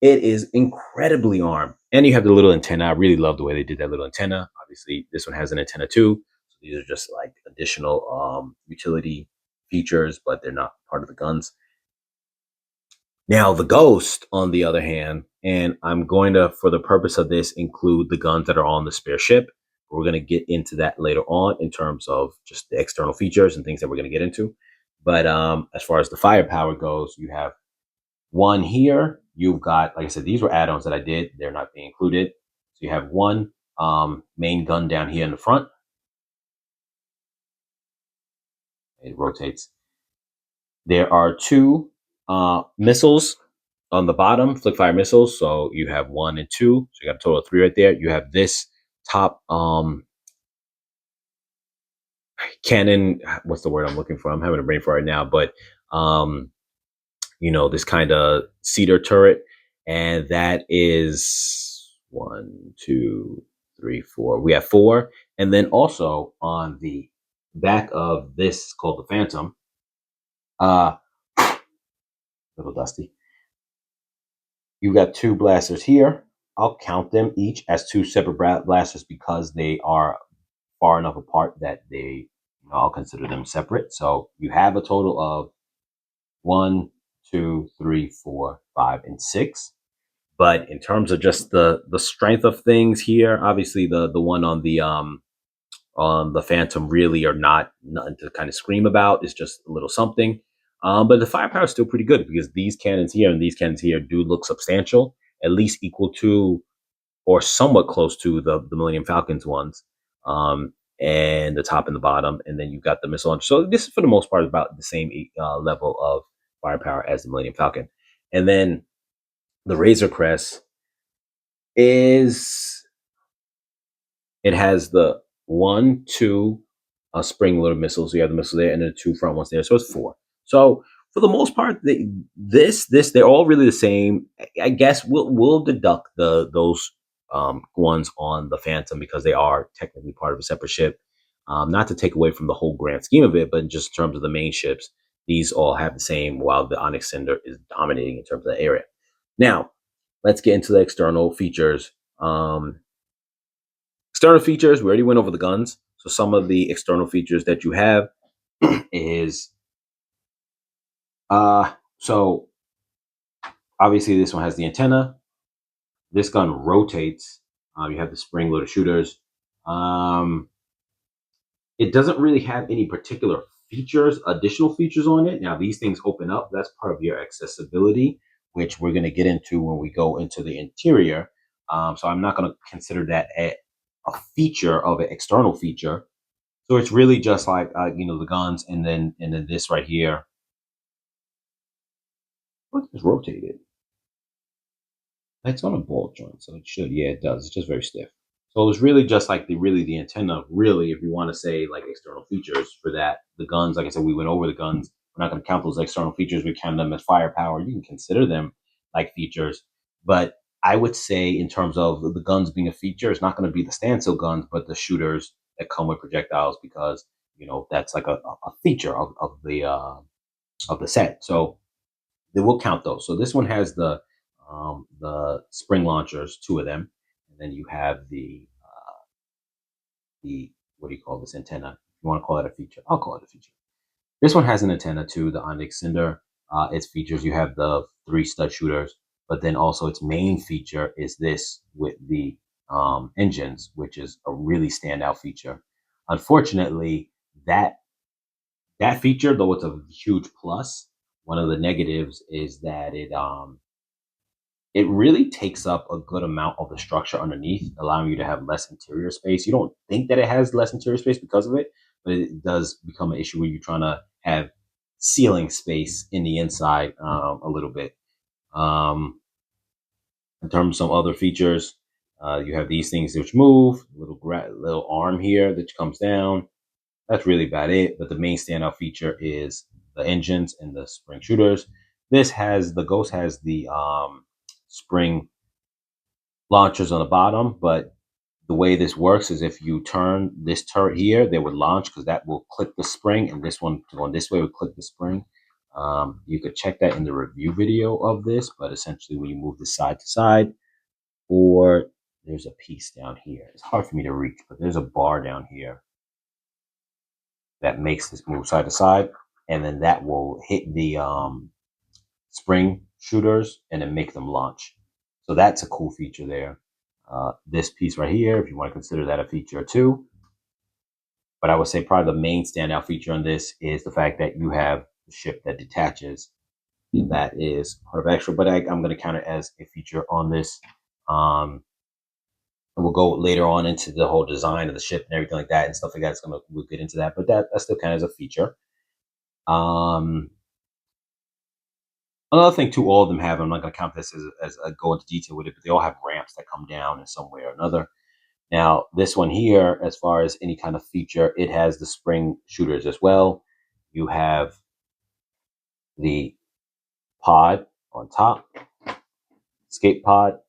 it is incredibly armed. And you have the little antenna. I really love the way they did that little antenna. Obviously, this one has an antenna too. These are just like additional utility features, but they're not part of the guns. Now, the Ghost, on the other hand, and I'm going to, for the purpose of this, include the guns that are on the spare ship. We're going to get into that later on in terms of just the external features and things that we're going to get into. But as far as the firepower goes, you have one here. You've got, like I said, these were add-ons that I did. They're not being included. So you have one main gun down here in the front. It rotates. There are two missiles on the bottom, flick fire missiles. So you have 1 and 2. So you got a total of 3 right there. You have this top cannon. What's the word I'm looking for? I'm having a brain for it right now, but you know, this kind of cedar turret, and that is 1, 2, 3, 4. We have 4, and then also on the back of this called the Phantom. Little dusty. You've got 2 blasters here. I'll count them each as 2 separate blasters because they are far enough apart that they, you know, I'll consider them separate. So you have a total of 1, 2, 3, 4, 5, and 6. But in terms of just the strength of things here, obviously the one on the Phantom really are nothing to kind of scream about. It's just a little something. But the firepower is still pretty good because these cannons here and these cannons here do look substantial, at least equal to or somewhat close to the Millennium Falcons ones, and the top and the bottom. And then you've got the missile launcher. So this is for the most part about the same level of firepower as the Millennium Falcon. And then the Razor Crest it has the 1, 2 spring loaded missiles. So you have the missile there and then the 2 front ones there. So it's 4. So for the most part, they're all really the same. I guess we'll deduct those ones on the Phantom because they are technically part of a separate ship. Not to take away from the whole grand scheme of it, but just in terms of the main ships, these all have the same, while the Onyx Cinder is dominating in terms of the area. Now, let's get into the external features. External features, we already went over the guns. So some of the external features that you have is so obviously this one has the antenna. This gun rotates. You have the spring loaded shooters. It doesn't really have any particular features, additional features on it. Now these things open up. That's part of your accessibility, which we're going to get into when we go into the interior. So I'm not going to consider that a feature of an external feature. So it's really just like you know, the guns, and then this right here. What is rotated? It's on a ball joint, so it should. Yeah, it does. It's just very stiff. So it's really just like the antenna. Really, if you want to say like external features for that, the guns. Like I said, we went over the guns. We're not going to count those external features. We count them as firepower. You can consider them like features, but I would say in terms of the guns being a feature, it's not going to be the standstill guns, but the shooters that come with projectiles, because you know that's like a feature of the set. So they will count those. So this one has the spring launchers, 2 of them, and then you have the what do you call this, antenna? If you want to call it a feature, I'll call it a feature. This one has an antenna too, the Onyx Cinder. Its features, you have the 3 stud shooters, but then also its main feature is this with the engines, which is a really standout feature. Unfortunately, that feature, though it's a huge plus, one of the negatives is that it really takes up a good amount of the structure underneath, allowing you to have less interior space. You don't think that it has less interior space because of it, but it does become an issue where you're trying to have ceiling space in the inside a little bit. In terms of some other features, you have these things which move, little arm here that comes down. That's really about it. But the main standout feature is the engines and the spring shooters. The Ghost has the spring launchers on the bottom, but the way this works is if you turn this turret here, they would launch because that will click the spring, and this one going this way would click the spring. You could check that in the review video of this, but essentially when you move this side to side, or there's a piece down here. It's hard for me to reach, but there's a bar down here. that makes this move side to side, and then that will hit the spring shooters and then make them launch. So that's a cool feature there. This piece right here, if you want to consider that a feature too. But I would say probably the main standout feature on this is the fact that you have the ship that detaches. And that is part of extra, but I'm going to count it as a feature on this. And we'll go later on into the whole design of the ship and everything like that and stuff like that. We'll get into that, but that still kind of is a feature. Another thing too, all of them have, I'm not going to count this as go into detail with it, but they all have ramps that come down in some way or another. Now, this one here, as far as any kind of feature, it has the spring shooters as well. You have the pod on top, escape pod,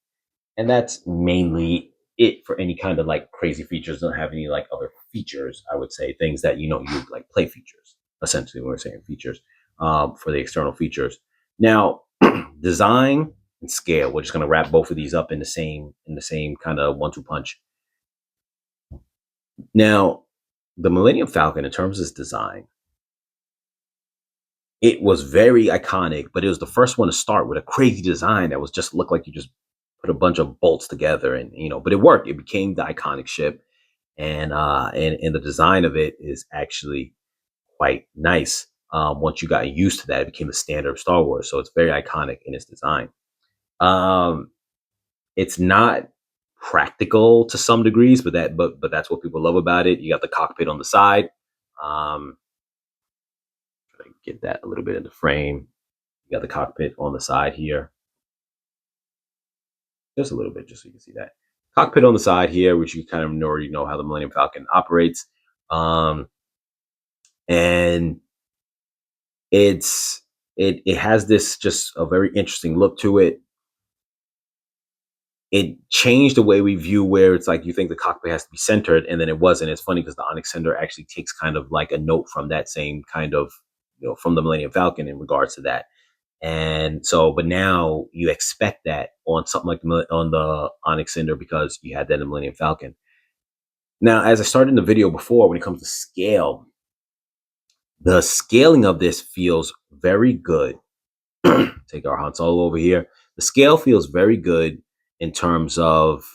and that's mainly it for any kind of like crazy features. Don't have any like other features, I would say, things that you like play features, essentially when we're saying features, for the external features. Now, design and scale, we're just going to wrap both of these up in the same kind of 1-2 punch. Now, the Millennium Falcon, in terms of its design, it was very iconic, but it was the first one to start with a crazy design that was just looked like you just put a bunch of bolts together, and but it worked. It became the iconic ship, and the design of it is actually quite nice. Once you got used to that, it became the standard of Star Wars. So it's very iconic in its design. It's not practical to some degrees, but that's what people love about it. You got the cockpit on the side. Try to get that a little bit in the frame. You got the cockpit on the side here. Just a little bit, just so you can see that. Cockpit on the side here, which you kind of already know how the Millennium Falcon operates. And it has this just a very interesting look to it. It changed the way we view, where it's like you think the cockpit has to be centered, and then it wasn't. It's funny because the Onyx Cinder actually takes kind of like a note from that same kind of, from the Millennium Falcon in regards to that. And so, but now you expect that on something like on the Onyx Cinder because you had that in the Millennium Falcon. Now, as I started in the video before, when it comes to scale, the scaling of this feels very good. Take our Han Solo over here. The scale feels very good in terms of,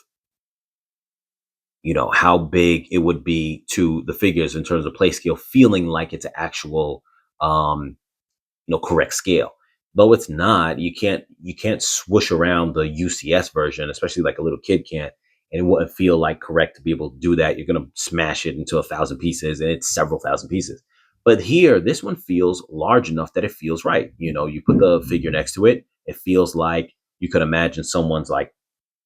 how big it would be to the figures in terms of play scale, feeling like it's an actual, correct scale. Though it's not, you can't swoosh around the UCS version, especially like a little kid can't, and it wouldn't feel like correct to be able to do that. You're gonna smash it into 1,000 pieces, and it's several thousand pieces. But here, this one feels large enough that it feels right. You put the figure next to it, it feels like you could imagine someone's like,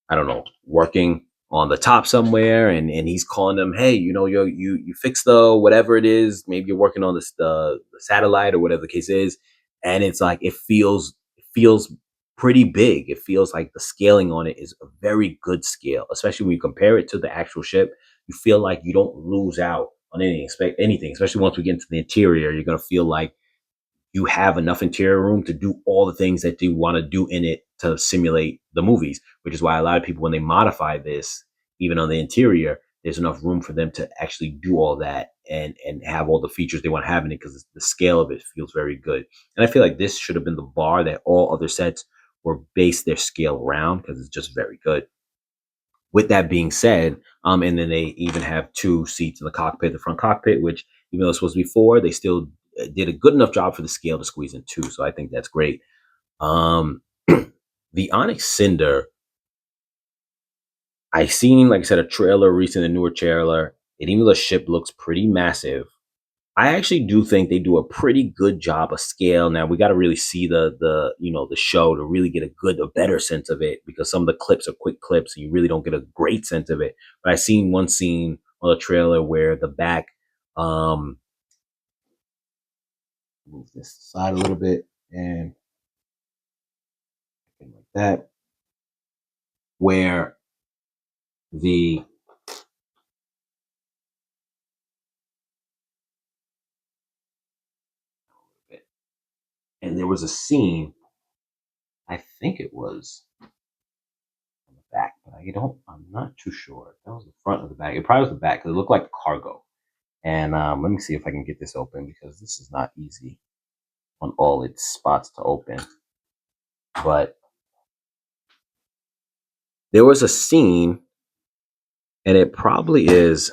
I don't know, working on the top somewhere, and he's calling them, hey, you fix the whatever it is. Maybe you're working on the satellite or whatever the case is, and it's like it feels pretty big. It feels like the scaling on it is a very good scale, especially when you compare it to the actual ship. You feel like you don't lose out on anything, especially once we get into the interior. You're gonna feel like you have enough interior room to do all the things that you want to do in it to simulate the movies, which is why a lot of people, when they modify this, even on the interior, there's enough room for them to actually do all that and have all the features they want to have in it, because the scale of it feels very good. And I feel like this should have been the bar that all other sets were based their scale around, because it's just very good. With that being said, and then they even have 2 seats in the cockpit, the front cockpit, which even though it's supposed to be 4, they still did a good enough job for the scale to squeeze in 2. So I think that's great. The Onyx Cinder, I seen, like I said, a trailer recently, a newer trailer, and even the ship looks pretty massive. I actually do think they do a pretty good job of scale. Now we got to really see the show to really get a better sense of it, because some of the clips are quick clips, and you really don't get a great sense of it. But I seen one scene on the trailer where the back, move this side a little bit and like that, where the and there was a scene, I think it was on the back, but I'm not too sure. That was the front of the back. It probably was the back, because it looked like cargo. And let me see if I can get this open because this is not easy on all its spots to open. But there was a scene, and it probably is.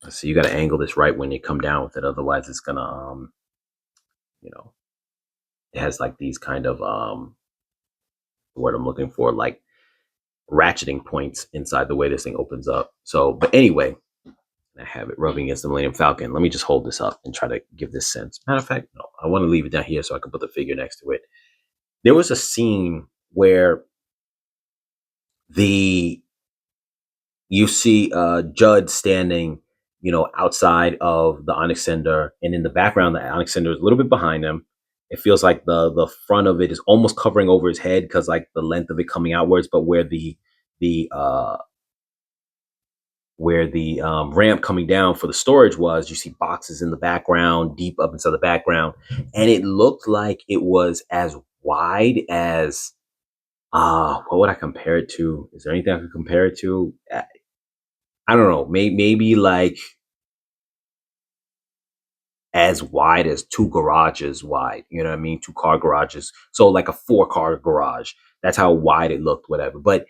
Let's see, you got to angle this right when you come down with it, otherwise it's gonna, you know, it has like these kind of what I'm looking for, like ratcheting points inside the way this thing opens up. So, but anyway, I have it rubbing against the Millennium Falcon. Let me just hold this up and try to give this sense. Matter of fact, no, I want to leave it down here so I can put the figure next to it. There was a scene where the you see Judd standing, outside of the Onyx Cinder, and in the background, the Onyx Cinder is a little bit behind him. It feels like the front of it is almost covering over his head because like the length of it coming outwards, but the ramp coming down for the storage was, you see boxes in the background, deep up inside the background, and it looked like it was as wide as what would I compare it to? Is there anything I could compare it to? I don't know, maybe like as wide as two garages wide. You know what I mean? Two car garages. So like a 4-car garage. That's how wide it looked, whatever. But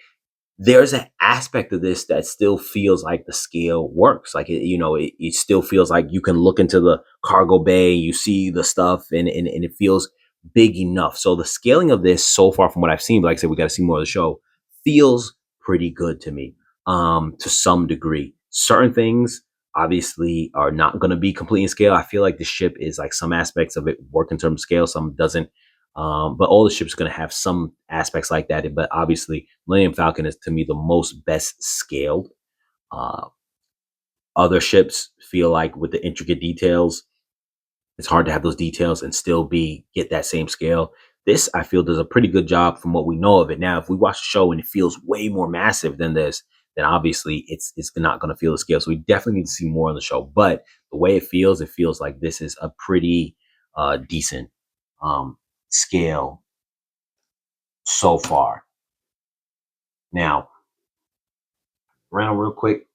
there's an aspect of this that still feels like the scale works. Like it still feels like you can look into the cargo bay, you see the stuff, and it feels big enough. So the scaling of this so far from what I've seen, like I said, we got to see more of the show, feels pretty good to me. To some degree. Certain things obviously are not going to be complete in scale. I feel like the ship is like some aspects of it work in terms of scale, some doesn't. But all the ships are going to have some aspects like that. But obviously, Millennium Falcon is to me the most best scaled. Uh, Other ships feel like with the intricate details, it's hard to have those details and still get that same scale. This I feel does a pretty good job from what we know of it. Now, if we watch the show and it feels way more massive than this, then obviously it's not going to feel the scale. So we definitely need to see more on the show. But the way it feels like this is a pretty decent scale so far. Now, around real quick.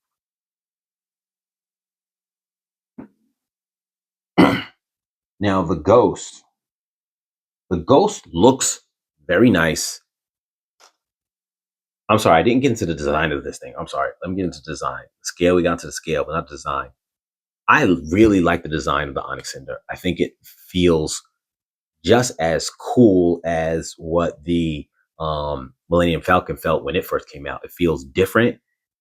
Now the ghost looks very nice. I'm sorry, I didn't get into the design of this thing. I'm sorry. Let me get into design. Scale, we got into the scale, but not design. I really like the design of the Onyx Cinder. I think it feels just as cool as what the Millennium Falcon felt when it first came out. It feels different,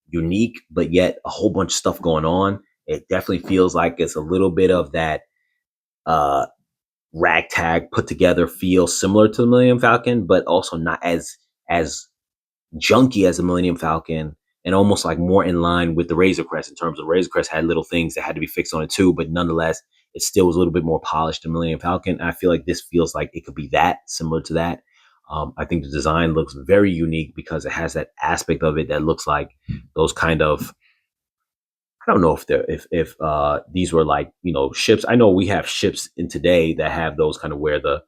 unique, but yet a whole bunch of stuff going on. It definitely feels like it's a little bit of that uh, ragtag put together feel similar to the Millennium Falcon, but also not as junky as the Millennium Falcon, and almost like more in line with the Razor Crest in terms of Razor Crest had little things that had to be fixed on it too, but nonetheless, it still was a little bit more polished than Millennium Falcon. And I feel like this feels like it could be that similar to that. I think the design looks very unique because it has that aspect of it that looks like those kind of, I don't know if these were like, ships. I know we have ships in today that have those kind of where the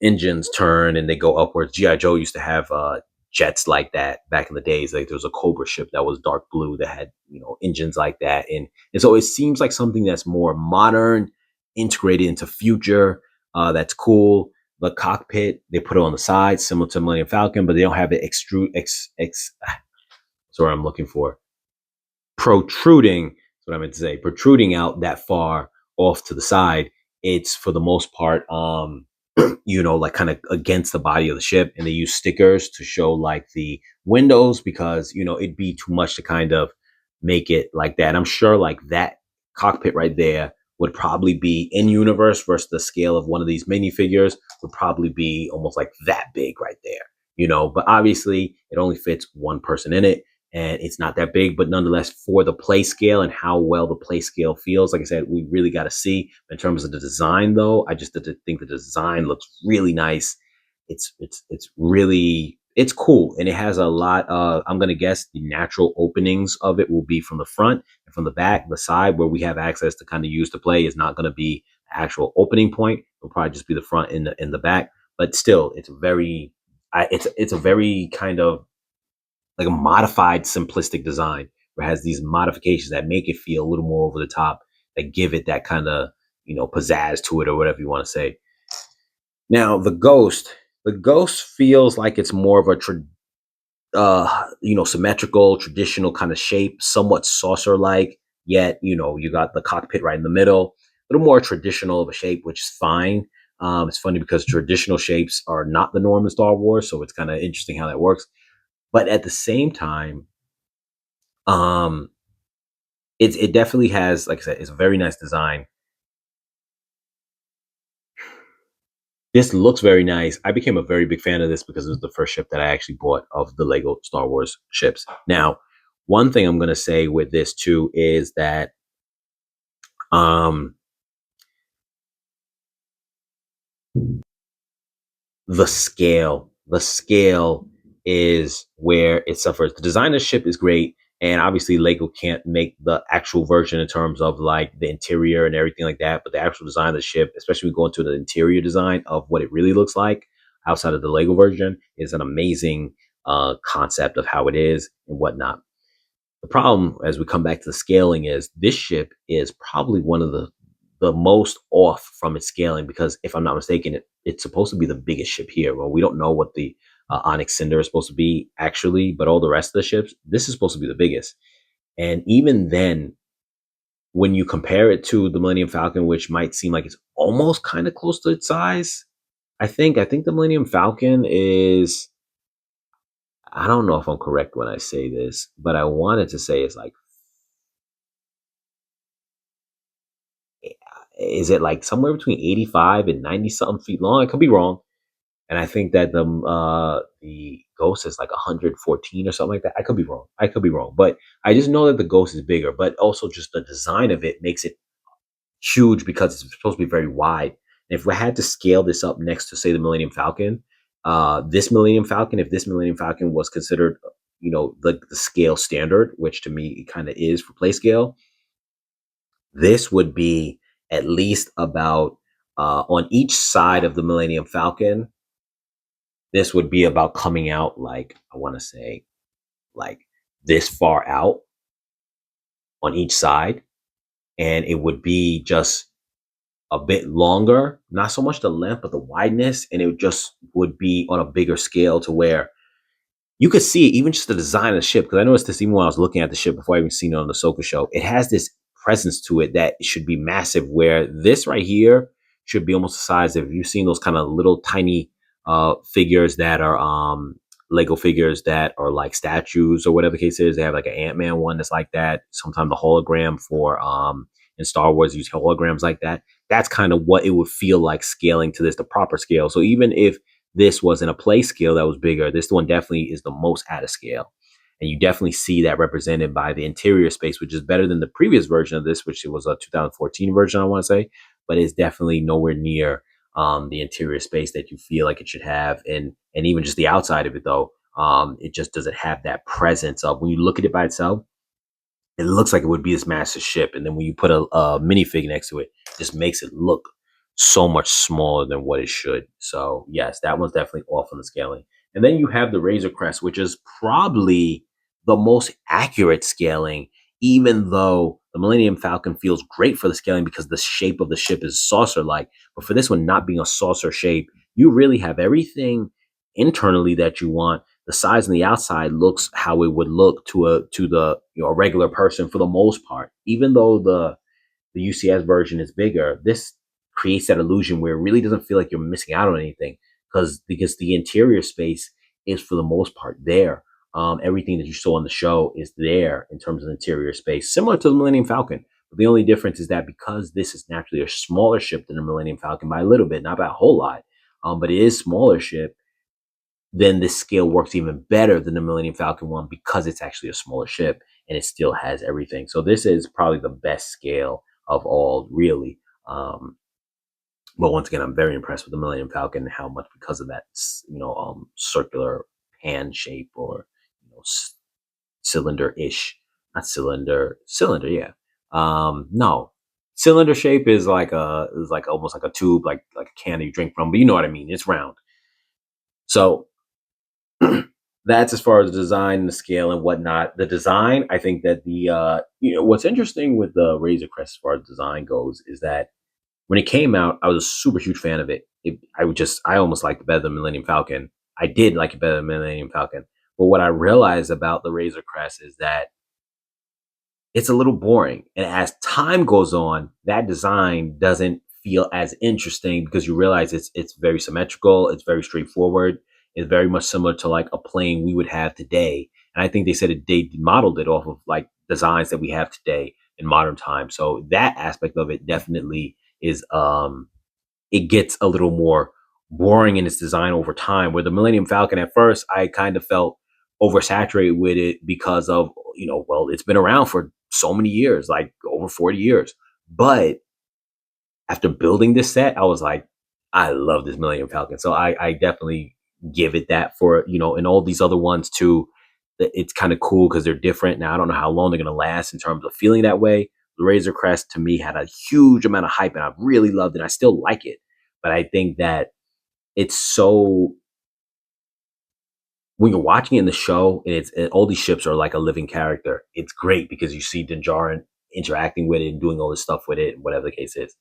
engines turn and they go upwards. G.I. Joe used to have jets like that back in the days. Like there was a Cobra ship that was dark blue that had, engines like that. And so it seems like something that's more modern, integrated into future. That's cool. The cockpit, they put it on the side, similar to Millennium Falcon, but they don't have it sorry, I'm looking for protruding. That's what I meant to say. Protruding out that far off to the side. It's for the most part, like kind of against the body of the ship, and they use stickers to show like the windows because it'd be too much to kind of make it like that. I'm sure like that cockpit right there would probably be in universe versus the scale of one of these minifigures would probably be almost like that big right there, but obviously it only fits one person in it and it's not that big, but nonetheless for the play scale and how well the play scale feels, like I said, we really got to see. In terms of the design though, I just think the design looks really nice. It's really, it's cool. And it has a lot of, I'm going to guess the natural openings of it will be from the front and from the back. The side where we have access to kind of use to play is not going to be the actual opening point. It'll probably just be the front and the back, but still it's it's a very kind of like a modified simplistic design where it has these modifications that make it feel a little more over the top that give it that kind of, pizzazz to it, or whatever you want to say. Now, the ghost feels like it's more of a symmetrical, traditional kind of shape, somewhat saucer-like. Yet, you got the cockpit right in the middle, a little more traditional of a shape, which is fine. It's funny because traditional shapes are not the norm in Star Wars, so it's kind of interesting how that works. But at the same time, um, it definitely has, like I said, it's a very nice design. This looks very nice. I became a very big fan of this because it was the first ship that I actually bought of the Lego Star Wars ships. Now, one thing I'm going to say with this too is that um, the scale is where it suffers. The design of the ship is great, and obviously Lego can't make the actual version in terms of like the interior and everything like that, but the actual design of the ship, especially going to the interior design of what it really looks like outside of the Lego version, is an amazing concept of how it is and whatnot. The problem, as we come back to the scaling, is this ship is probably one of the most off from its scaling, because if I'm not mistaken, it's supposed to be the biggest ship here. Well, we don't know what the Onyx Cinder is supposed to be actually, but all the rest of the ships, this is supposed to be the biggest. And even then, when you compare it to the Millennium Falcon, which might seem like it's almost kind of close to its size, I think the Millennium Falcon is, I don't know if I'm correct when I say this, but I wanted to say it's like, is it like somewhere between 85 and 90 something feet long? I could be wrong. And I think that the Ghost is like 114 or something like that. I could be wrong. I could be wrong. But I just know that the Ghost is bigger, but also just the design of it makes it huge because it's supposed to be very wide. And if we had to scale this up next to, say, the Millennium Falcon, this Millennium Falcon, if this Millennium Falcon was considered, the scale standard, which to me it kind of is for play scale, this would be at least about, on each side of the Millennium Falcon, this would be about coming out, like, I want to say, like this far out on each side. And it would be just a bit longer, not so much the length, but the wideness. And it just would be on a bigger scale to where you could see even just the design of the ship. Because I noticed this even when I was looking at the ship before I even seen it on the Ahsoka show. It has this presence to it that should be massive. Where this right here should be almost the size of, you've seen those kind of little tiny figures that are Lego figures that are like statues or whatever the case is. They have like an Ant-Man one that's like that. Sometimes the hologram for in Star Wars use holograms like that. That's kind of what it would feel like scaling to this, the proper scale. So even if this wasn't a play scale that was bigger, this one definitely is the most out of scale. And you definitely see that represented by the interior space, which is better than the previous version of this, which it was a 2014 version, I want to say, but it's definitely nowhere near the interior space that you feel like it should have. And even just the outside of it, though, it just doesn't have that presence of, when you look at it by itself, it looks like it would be this massive ship. And then when you put a minifig next to it, it just makes it look so much smaller than what it should. So yes, that one's definitely off on the scaling. And then you have the Razor Crest, which is probably the most accurate scaling, even though the Millennium Falcon feels great for the scaling because the shape of the ship is saucer-like. But for this one not being a saucer shape, you really have everything internally that you want. The sides on the outside looks how it would look to the a regular person for the most part. Even though the UCS version is bigger, this creates that illusion where it really doesn't feel like you're missing out on anything, because the interior space is for the most part there. Everything that you saw on the show is there in terms of interior space, similar to the Millennium Falcon. But the only difference is that because this is naturally a smaller ship than the Millennium Falcon by a little bit, not by a whole lot, but it is smaller ship, then this scale works even better than the Millennium Falcon one because it's actually a smaller ship and it still has everything. So this is probably the best scale of all, really. But once again, I'm very impressed with the Millennium Falcon and how much, because of that, circular hand shape, or cylinder-ish, not cylinder, yeah. No, cylinder shape is like almost like a tube, like a can that you drink from, but you know what I mean. It's round. So that's as far as the design and the scale and whatnot. The design, I think that what's interesting with the Razor Crest as far as design goes is that when it came out, I was a super huge fan of it. I almost liked it better than Millennium Falcon. I did like it better than Millennium Falcon. But what I realized about the Razor Crest is that it's a little boring. And as time goes on, that design doesn't feel as interesting because you realize it's very symmetrical, it's very straightforward, it's very much similar to like a plane we would have today. And I think they said they modeled it off of like designs that we have today in modern times. So that aspect of it definitely is it gets a little more boring in its design over time. Where the Millennium Falcon at first, I kind of felt oversaturated with it because of, well, it's been around for so many years, like over 40 years. But after building this set, I was like, I love this Millennium Falcon. So I definitely give it that for, and all these other ones too. It's kind of cool because they're different. Now, I don't know how long they're going to last in terms of feeling that way. The Razor Crest to me had a huge amount of hype and I really loved it. I still like it. But I think that it's so, when you're watching it in the show and all these ships are like a living character, it's great because you see Din Djarin interacting with it and doing all this stuff with it, whatever the case is.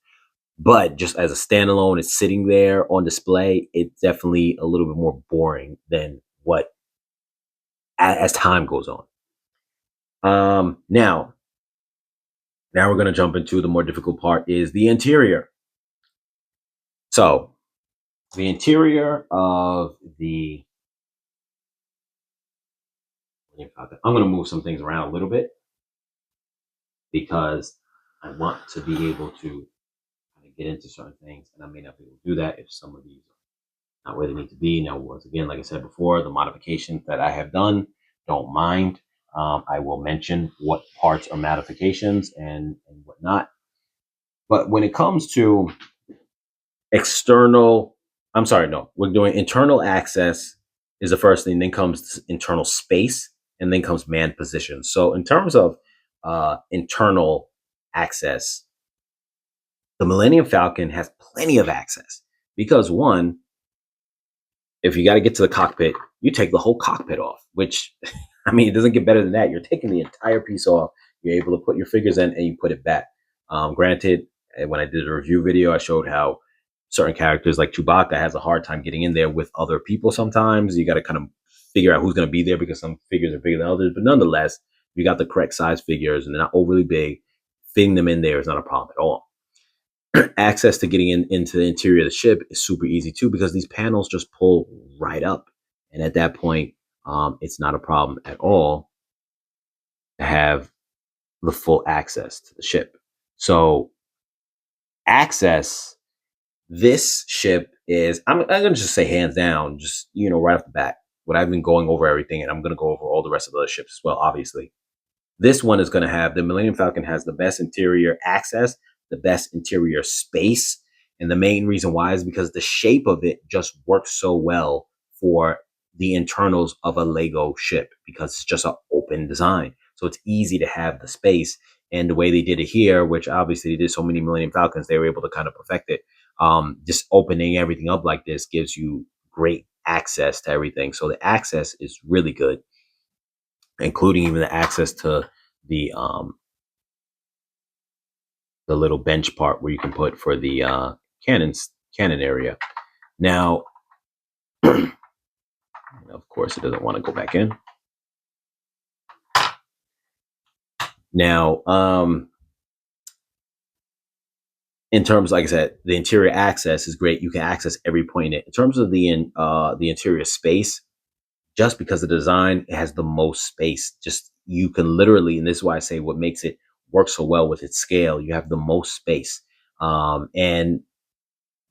But just as a standalone, it's sitting there on display, it's definitely a little bit more boring than what as time goes on. Now we're going to jump into the more difficult part is the interior. So the interior of I'm going to move some things around a little bit because I want to be able to get into certain things, and I may not be able to do that if some of these are not where they need to be. Now, once again, like I said before, the modifications that I have done, don't mind. I will mention what parts are modifications and whatnot. But when it comes to we're doing internal access is the first thing, then comes internal space, and then comes man position. So in terms of internal access, the Millennium Falcon has plenty of access because one, if you got to get to the cockpit, you take the whole cockpit off, which, I mean, it doesn't get better than that. You're taking the entire piece off. You're able to put your figures in and you put it back. Granted, when I did a review video, I showed how certain characters like Chewbacca has a hard time getting in there with other people sometimes. You got to kind of figure out who's going to be there because some figures are bigger than others. But nonetheless, you got the correct size figures and they're not overly big. Fitting them in there is not a problem at all. Access to getting into the interior of the ship is super easy too because these panels just pull right up. And at that point, it's not a problem at all to have the full access to the ship. So access, this ship is, I'm going to just say hands down, just, right off the bat, what I've been going over everything, and I'm going to go over all the rest of the other ships as well, obviously. This one is going to have, the Millennium Falcon has the best interior access, the best interior space. And the main reason why is because the shape of it just works so well for the internals of a Lego ship because it's just an open design. So it's easy to have the space. And the way they did it here, which obviously they did so many Millennium Falcons, they were able to kind of perfect it. Just opening everything up like this gives you great access to everything. So the access is really good, including even the access to the little bench part where you can put for the cannon area. Now, of course, it doesn't want to go back in. Now, in terms, like I said, the interior access is great. You can access every point in it. In terms of the interior space, just because the design, it has the most space. Just, you can literally, and this is why I say what makes it work so well with its scale, you have the most space. And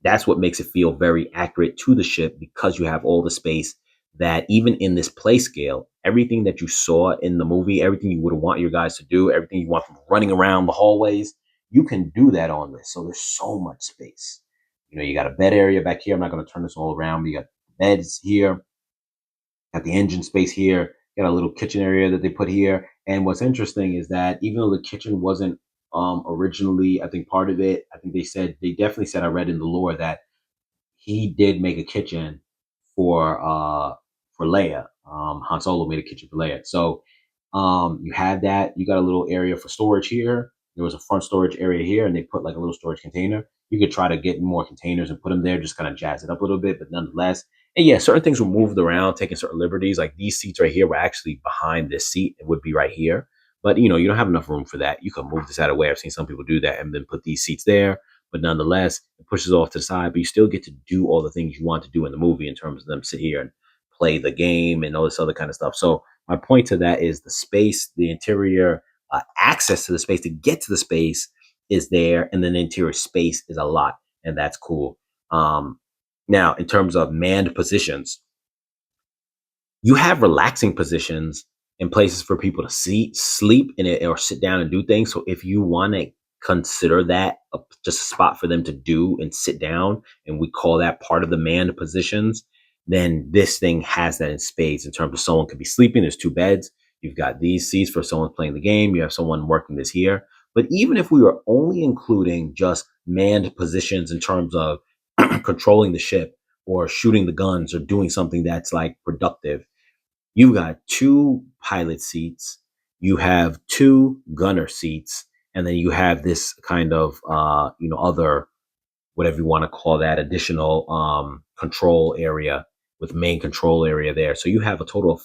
that's what makes it feel very accurate to the ship because you have all the space that even in this play scale, everything that you saw in the movie, everything you would want your guys to do, everything you want from running around the hallways, you can do that on this. So there's so much space. You got a bed area back here. I'm not going to turn this all around. But you got beds here, got the engine space here, got a little kitchen area that they put here. And what's interesting is that even though the kitchen wasn't originally, I think, part of it, I think they definitely said, I read in the lore that he did make a kitchen for Leia. Han Solo made a kitchen for Leia. So you had that. You got a little area for storage here. There was a front storage area here, and they put like a little storage container. You could try to get more containers and put them there, just kind of jazz it up a little bit, but nonetheless. And yeah, certain things were moved around, taking certain liberties. Like these seats right here were actually behind this seat. It would be right here. But you know, you don't have enough room for that. You can move this out of the way. I've seen some people do that and then put these seats there. But nonetheless, it pushes off to the side, but you still get to do all the things you want to do in the movie in terms of them sit here and play the game and all this other kind of stuff. So my point to that is the space, the interior access to the space to get to the space is there, and then the interior space is a lot, and that's cool. Now, in terms of manned positions, you have relaxing positions and places for people to sleep in it or sit down and do things. So if you want to consider that just a spot for them to do and sit down, and we call that part of the manned positions, then this thing has that in spades in terms of someone could be sleeping. There's two beds. You've got these seats for someone playing the game. You have someone working this here. But even if we were only including just manned positions in terms of controlling the ship or shooting the guns or doing something that's like productive, you've got two pilot seats, you have two gunner seats, and then you have this kind of other, whatever you want to call that, additional control area with main control area there. So you have a total of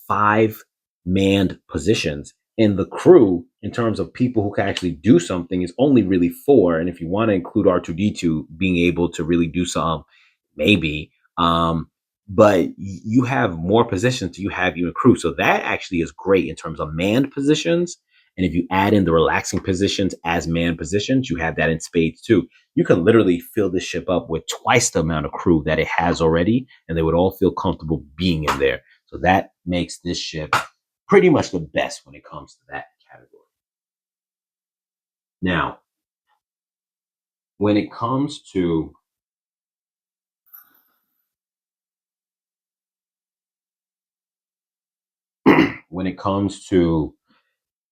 5 manned positions. And the crew, in terms of people who can actually do something, is only really 4. And if you want to include R2D2 being able to really do some, maybe. But you have more positions, you have even crew. So that actually is great in terms of manned positions. And if you add in the relaxing positions as manned positions, you have that in spades too. You can literally fill this ship up with twice the amount of crew that it has already, and they would all feel comfortable being in there. So that makes this ship pretty much the best when it comes to that category. Now, when it comes to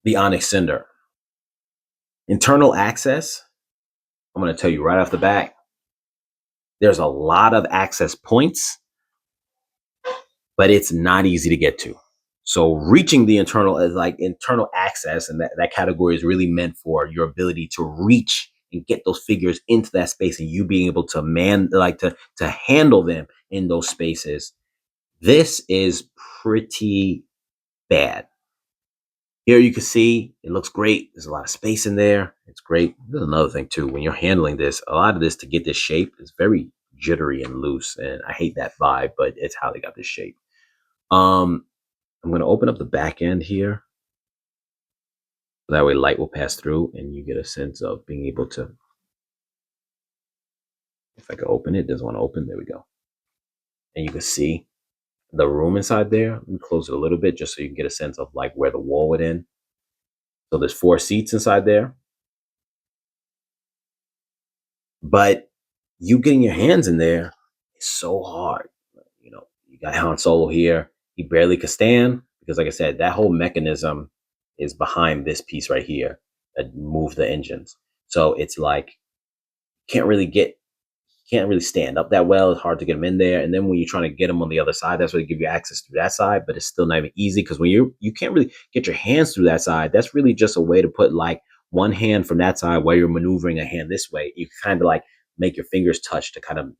the Onyx Cinder, internal access, I'm going to tell you right off the bat, there's a lot of access points, but it's not easy to get to. So reaching the internal access, and that category is really meant for your ability to reach and get those figures into that space, and you being able to to handle them in those spaces. This is pretty bad. Here you can see it looks great. There's a lot of space in there. It's great. There's another thing too. When you're handling this, a lot of this to get this shape is very jittery and loose, and I hate that vibe, but it's how they got this shape. I'm going to open up the back end here. That way light will pass through and you get a sense of being able to, if I can open it, it doesn't want to open. There we go. And you can see the room inside there. Let me close it a little bit just so you can get a sense of like where the wall would end. So there's 4 seats inside there. But you getting your hands in there is so hard. You know, you got Han Solo here. He barely could stand because, like I said, that whole mechanism is behind this piece right here that moves the engines. So it's like can't really stand up that well. It's hard to get them in there. And then when you're trying to get them on the other side, that's where they give you access through that side, but it's still not even easy because when you can't really get your hands through that side, that's really just a way to put like one hand from that side while you're maneuvering a hand this way. You kind of like make your fingers touch to kind of,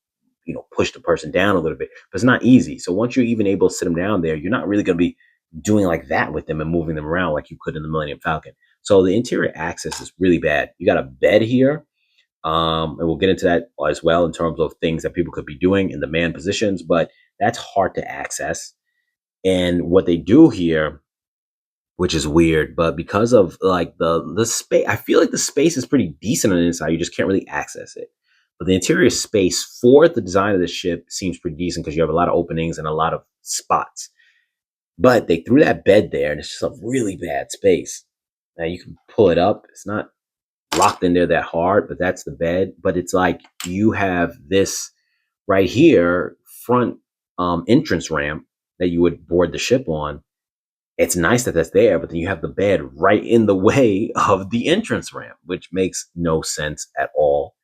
you know, push the person down a little bit, but it's not easy. So once you're even able to sit them down there, you're not really going to be doing like that with them and moving them around like you could in the Millennium Falcon. So the interior access is really bad. You got a bed here. And we'll get into that as well in terms of things that people could be doing in the man positions, but that's hard to access. And what they do here, which is weird, but because of like the space, I feel like the space is pretty decent on the inside. You just can't really access it. But the interior space for the design of the ship seems pretty decent because you have a lot of openings and a lot of spots. But they threw that bed there, and it's just a really bad space. Now you can pull it up. It's not locked in there that hard, but that's the bed. But it's like you have this right here front entrance ramp that you would board the ship on. It's nice that that's there, but then you have the bed right in the way of the entrance ramp, which makes no sense at all.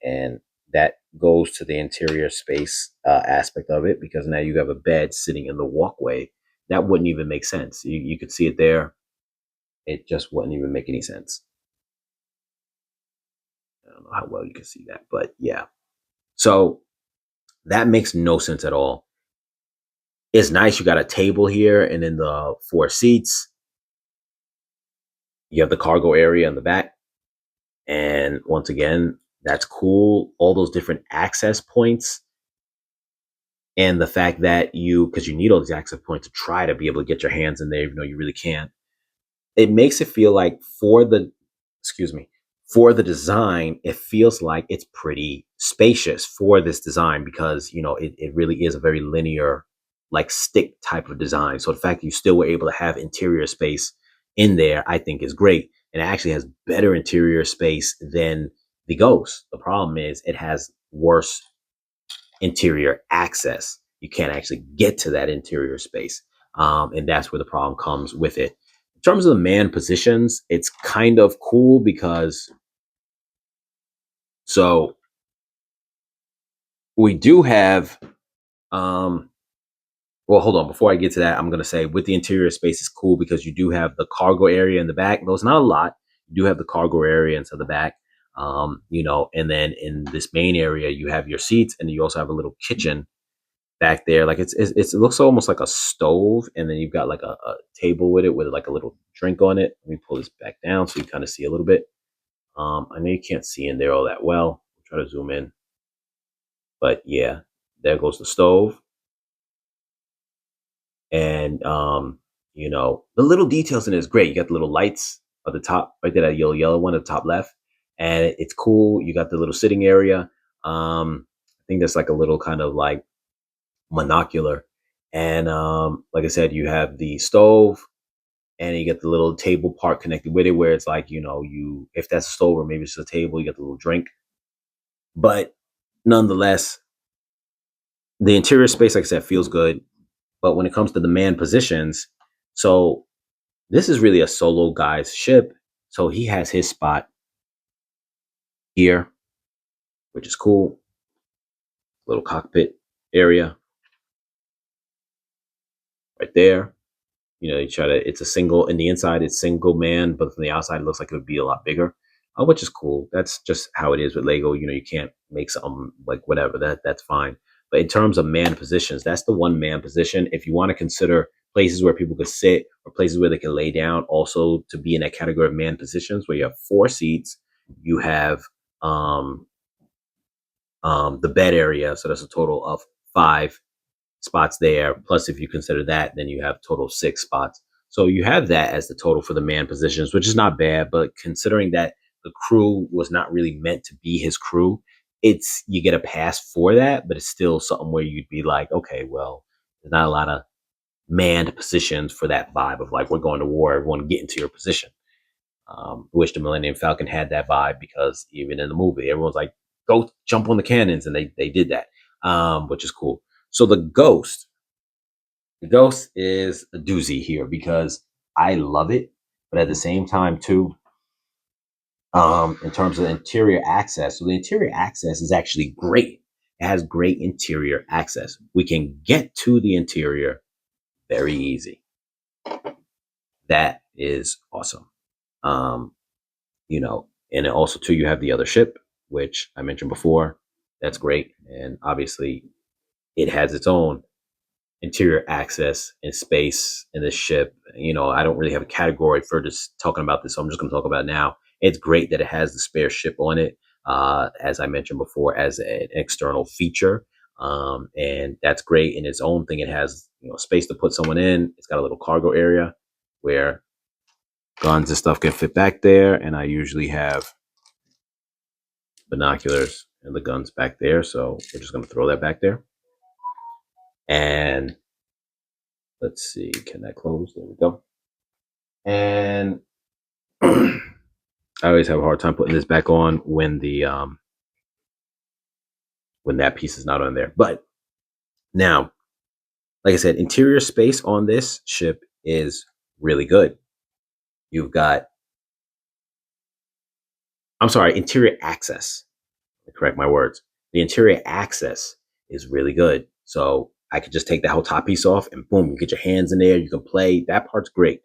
And that goes to the interior space aspect of it, because now you have a bed sitting in the walkway. That wouldn't even make sense. You could see it there. It just wouldn't even make any sense. I don't know how well you can see that, but yeah. So that makes no sense at all. It's nice. You got a table here, and then the 4 seats. You have the cargo area in the back. And once again, that's cool. All those different access points. And the fact that because you need all these access points to try to be able to get your hands in there, even though you really can't. It makes it feel like for the design, it feels like it's pretty spacious for this design, because it really is a very linear, like stick type of design. So the fact that you still were able to have interior space in there, I think is great. And it actually has better interior space than the Ghost. The problem is it has worse interior access. You can't actually get to that interior space. And that's where the problem comes with it. In terms of the man positions, it's kind of cool because we do have well, hold on. Before I get to that, I'm going to say with the interior space, it's cool because you do have the cargo area in the back. Though it's not a lot. You do have the cargo area into the back, and then in this main area, you have your seats, and you also have a little kitchen back there. Like it looks almost like a stove, and then you've got like a table with it with like a little drink on it. Let me pull this back down so you kind of see a little bit. I know you can't see in there all that well. I'll try to zoom in, but yeah, there goes the stove. And the little details in it is great. You got the little lights at the top right there, that yellow one at the top left, and it's cool. You got the little sitting area. I think that's like a little kind of like monocular. And like I said, you have the stove, and you get the little table part connected with it, where it's like, you if that's a stove or maybe it's a table, you get the little drink. But nonetheless, the interior space, like I said, feels good. But when it comes to the man positions, so this is really a solo guy's ship. So he has his spot here, which is cool. Little cockpit area right there. It's a single, in the inside, it's single man, but from the outside, it looks like it would be a lot bigger, which is cool. That's just how it is with Lego. You can't make something like whatever, that's fine. But in terms of man positions, that's the one man position. If you want to consider places where people could sit or places where they can lay down, also to be in that category of man positions, where you have 4 seats, you have the bed area. So that's a total of 5 spots there. Plus, if you consider that, then you have a total of 6 spots. So you have that as the total for the man positions, which is not bad. But considering that the crew was not really meant to be his crew, you get a pass for that, but it's still something where you'd be like, okay, well, there's not a lot of manned positions for that vibe of like, we're going to war, everyone get into your position. Wish the Millennium Falcon had that vibe, because even in the movie, everyone's like, go jump on the cannons, and they did that, which is cool. So the Ghost is a doozy here, because I love it, but at the same time too, in terms of interior access, so the interior access is actually great. It has great interior access. We can get to the interior very easy. That is awesome. And also too, you have the other ship, which I mentioned before. That's great. And obviously it has its own interior access and space in the ship. I don't really have a category for just talking about this, so I'm just going to talk about it now. It's great that it has the spare ship on it, as I mentioned before, as an external feature. And that's great in its own thing. It has space to put someone in. It's got a little cargo area where guns and stuff can fit back there, and I usually have binoculars and the guns back there, so we're just going to throw that back there. And let's see, can that close? There we go. And I always have a hard time putting this back on when when that piece is not on there. But now, like I said, interior space on this ship is really good. Interior access. Correct my words. The interior access is really good. So I could just take the whole top piece off and boom, you get your hands in there. You can play. That part's great.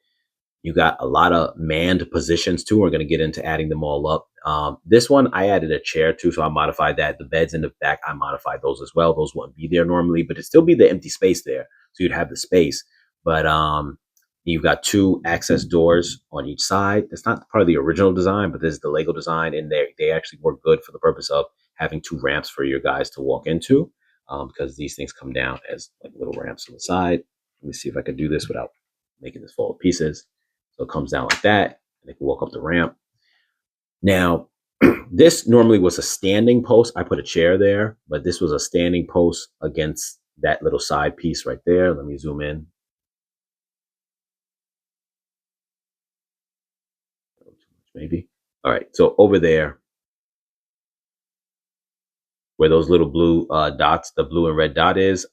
You got a lot of manned positions too. We're going to get into adding them all up. This one, I added a chair too, so I modified that. The beds in the back, I modified those as well. Those wouldn't be there normally, but it'd still be the empty space there. So you'd have the space. But you've got 2 access doors on each side. That's not part of the original design, but this is the Lego design, and they actually work good for the purpose of having 2 ramps for your guys to walk into, because these things come down as like little ramps on the side. Let me see if I can do this without making this fall to pieces. So it comes down like that, and they can walk up the ramp. Now, this normally was a standing post. I put a chair there, but this was a standing post against that little side piece right there. Let me zoom in. Maybe. All right. So over there, where those little blue dots, the blue and red dot is,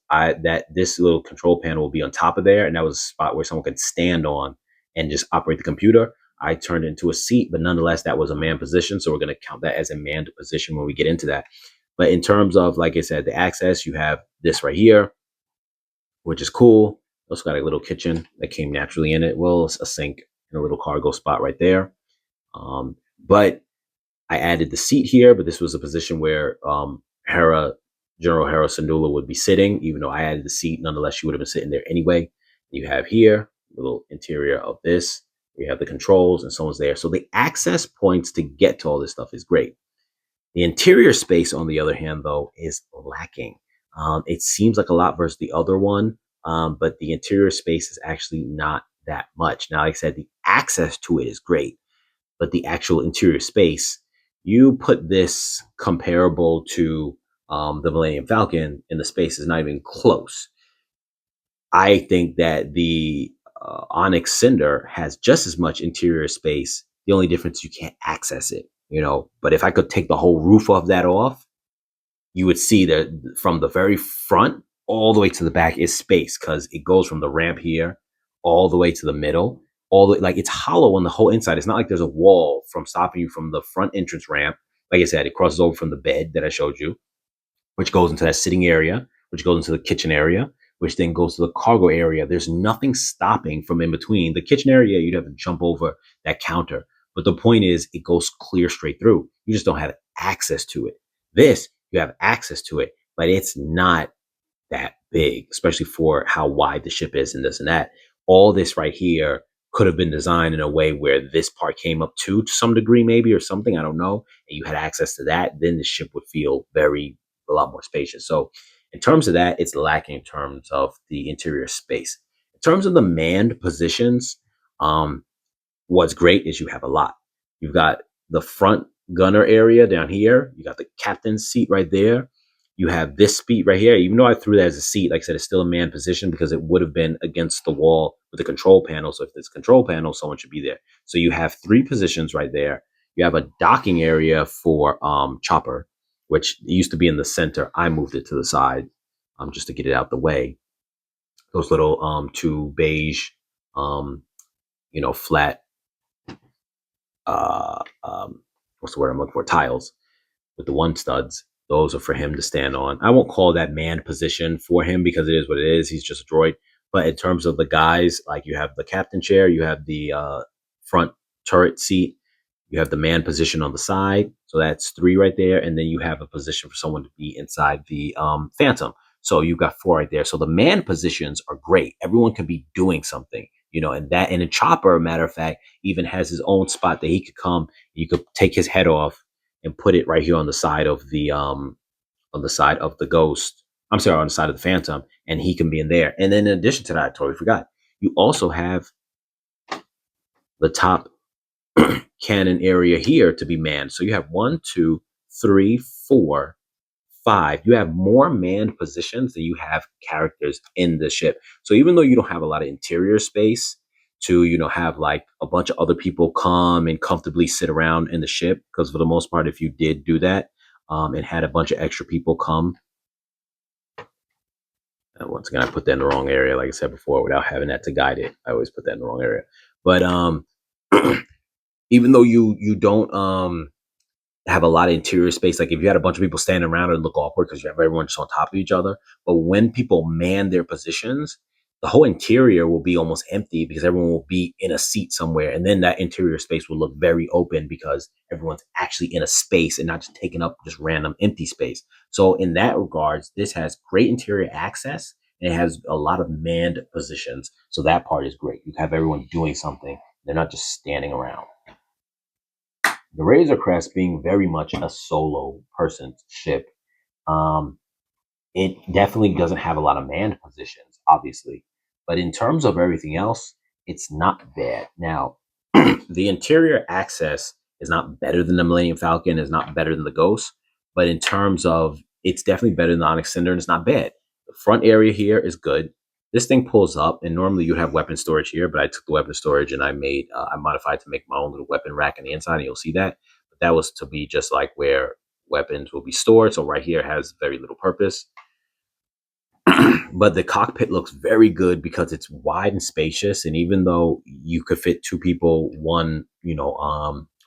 this little control panel will be on top of there, and that was a spot where someone could stand on and just operate the computer. I turned it into a seat, but nonetheless, that was a man position. So we're going to count that as a manned position when we get into that. But in terms of, like I said, the access, you have this right here, which is cool. Also got a little kitchen that came naturally in it. Well, a sink and a little cargo spot right there. But I added the seat here, but this was a position where General Hera Syndulla would be sitting, even though I added the seat. Nonetheless, she would have been sitting there anyway. You have here, little interior of this. We have the controls and so on's there. So the access points to get to all this stuff is great. The interior space, on the other hand, though, is lacking. It seems like a lot versus the other one, but the interior space is actually not that much. Now, like I said, the access to it is great, but the actual interior space, you put this comparable to the Millennium Falcon, and the space is not even close. I think that the Onyx Cinder has just as much interior space. The only difference, you can't access it, But if I could take the whole roof of that off, you would see that from the very front all the way to the back is space, because it goes from the ramp here all the way to the middle. Like it's hollow on the whole inside. It's not like there's a wall from stopping you from the front entrance ramp. Like I said, it crosses over from the bed that I showed you, which goes into that sitting area, which goes into the kitchen area, which then goes to the cargo area. There's nothing stopping from in between. The kitchen area, you'd have to jump over that counter. But the point is, it goes clear straight through. You just don't have access to it. This, you have access to it, but it's not that big, especially for how wide the ship is and this and that. All this right here could have been designed in a way where this part came up to some degree, maybe, or something, I don't know, and you had access to that, then the ship would feel a lot more spacious. So in terms of that, it's lacking in terms of the interior space. In terms of the manned positions, what's great is you have a lot. You've got the front gunner area down here. You got the captain's seat right there. You have this seat right here. Even though I threw that as a seat, like I said, it's still a manned position because it would have been against the wall with the control panel. So if there's a control panel, someone should be there. So you have 3 positions right there. You have a docking area for Chopper, which used to be in the center. I moved it to the side just to get it out the way. Those little 2 beige, flat, what's the word I'm looking for? Tiles with the 1 studs. Those are for him to stand on. I won't call that manned position for him because it is what it is. He's just a droid. But in terms of the guys, like you have the captain chair, you have the front turret seat, you have the man position on the side. So that's 3 right there. And then you have a position for someone to be inside the Phantom. So you've got 4 right there. So the man positions are great. Everyone can be doing something, and a Chopper, matter of fact, even has his own spot that he could come. You could take his head off and put it right here on the side of the Ghost. I'm sorry, on the side of the Phantom, and he can be in there. And then in addition to that, I totally forgot, you also have the top cannon area here to be manned. So you have 1, 2, 3, 4, 5. You have more manned positions than you have characters in the ship. So even though you don't have a lot of interior space to, have like a bunch of other people come and comfortably sit around in the ship, because for the most part, if you did do that and had a bunch of extra people come, and once again, I put that in the wrong area, like I said before, without having that to guide it. I always put that in the wrong area. But even though you don't have a lot of interior space. Like if you had a bunch of people standing around, it'd look awkward because you have everyone just on top of each other. But when people man their positions, the whole interior will be almost empty because everyone will be in a seat somewhere. And then that interior space will look very open because everyone's actually in a space and not just taking up just random empty space. So in that regards, this has great interior access and it has a lot of manned positions. So that part is great. You have everyone doing something. They're not just standing around. The Razor Crest being very much a solo person ship, it definitely doesn't have a lot of manned positions, obviously. But in terms of everything else, it's not bad. Now, the interior access is not better than the Millennium Falcon, is not better than the Ghost. But in terms of, it's definitely better than the Onyx Cinder, and it's not bad. The front area here is good. This thing pulls up, and normally you have weapon storage here, but I took the weapon storage and I modified to make my own little weapon rack on the inside, and you'll see that. But that was to be just like where weapons will be stored. So right here has very little purpose. But the cockpit looks very good because it's wide and spacious. And even though you could fit two people, one,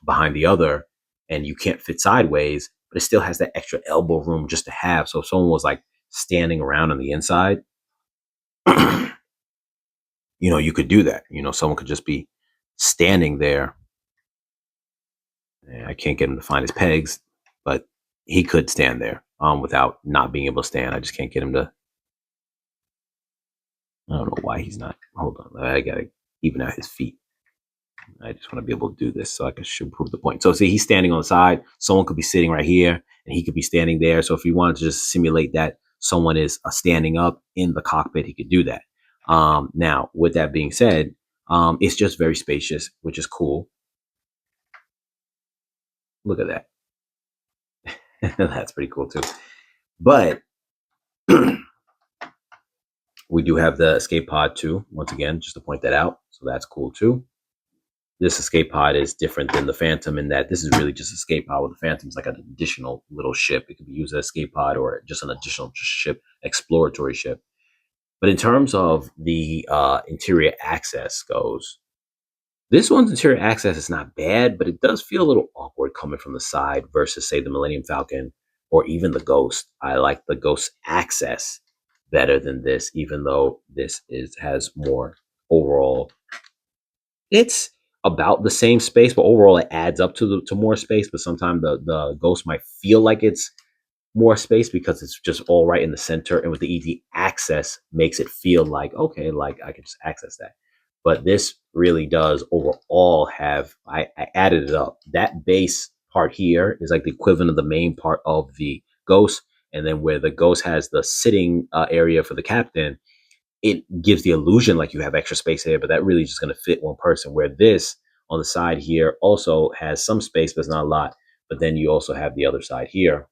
behind the other, and you can't fit sideways, but it still has that extra elbow room just to have. So if someone was like standing around on the inside, you could do that. Someone could just be standing there. I can't get him to find his pegs, but he could stand there without not being able to stand. I just can't get him to. I don't know why he's not. Hold on. I got to even out his feet. I just want to be able to do this so I should prove the point. So see, he's standing on the side. Someone could be sitting right here and he could be standing there. So if he wanted to just simulate that someone is standing up in the cockpit, he could do that. Now, with that being said, it's just very spacious, which is cool. Look at that. That's pretty cool too. But we do have the escape pod too, once again, just to point that out. So that's cool too. This escape pod is different than the Phantom in that this is really just escape pod, with the Phantom is like an additional little ship. It could be used as escape pod or just an additional ship, exploratory ship. But in terms of the interior access goes, this one's interior access is not bad, but it does feel a little awkward coming from the side versus, say, the Millennium Falcon or even the Ghost. I like the Ghost access better than this, even though this has more overall. It's about the same space, but overall it adds up to more space. But sometimes the Ghost might feel like it's more space because it's just all right in the center, and with the easy access makes it feel like, okay, like I can just access that. But this really does overall have, I added it up. That base part here is like the equivalent of the main part of the Ghost. And then where the Ghost has the sitting area for the captain, it gives the illusion like you have extra space here, but that really is just going to fit one person. Where this on the side here also has some space, but it's not a lot. But then you also have the other side here.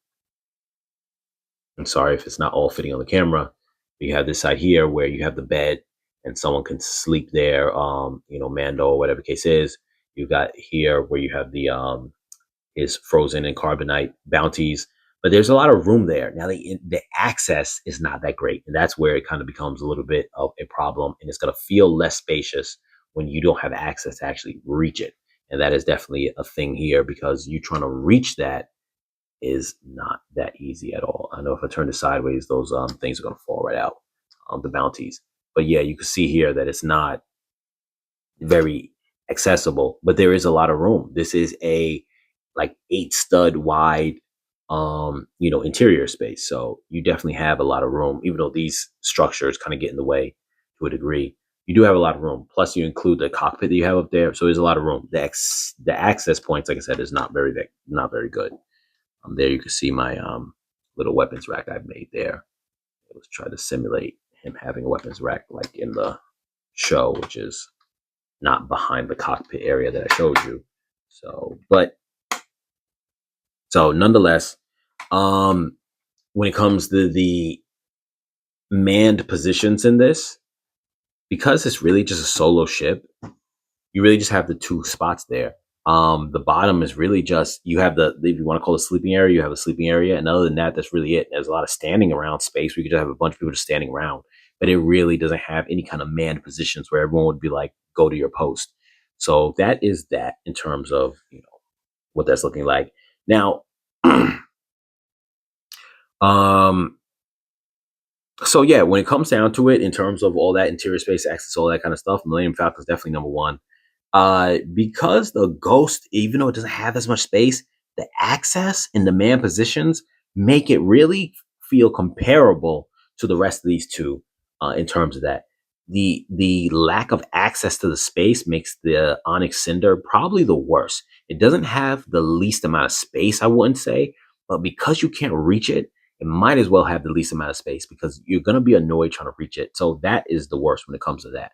I'm sorry if it's not all fitting on the camera. You have this side here where you have the bed and someone can sleep there, Mando or whatever the case is. You got here where you have the his frozen and carbonite bounties, but there's a lot of room there. Now the access is not that great, and that's where it kind of becomes a little bit of a problem, and it's going to feel less spacious when you don't have access to actually reach it. And that is definitely a thing here, because you trying to reach that is not that easy at all. I know if I turn it sideways, those things are going to fall right out, the bounties. But yeah, you can see here that it's not very accessible, but there is a lot of room. This is a like 8 stud wide interior space, so you definitely have a lot of room, even though these structures kind of get in the way to a degree. You do have a lot of room, plus you include the cockpit that you have up there, so there's a lot of room. The access points, like I said, is not very good. There you can see my little weapons rack I've made there. Let's try to simulate him having a weapons rack like in the show, which is not behind the cockpit area that I showed you. So nonetheless, when it comes to the manned positions in this, because it's really just a solo ship, you really just have the 2 spots there. The bottom is really just, you have if you want to call it a sleeping area, you have a sleeping area. And other than that, that's really it. There's a lot of standing around space. We could just have a bunch of people just standing around, but it really doesn't have any kind of manned positions where everyone would be like, go to your post. So that is that in terms of, what that's looking like. Now, um, so yeah, when it comes down to it, in terms of all that interior space access, all that kind of stuff, Millennium Falcon is definitely number one. Because the Ghost, even though it doesn't have as much space, the access and the man positions make it really feel comparable to the rest of these two in terms of that. The lack of access to the space makes the Onyx Cinder probably the worst. It doesn't have the least amount of space, I wouldn't say, but because you can't reach it, it might as well have the least amount of space because you're gonna be annoyed trying to reach it. So that is the worst when it comes to that.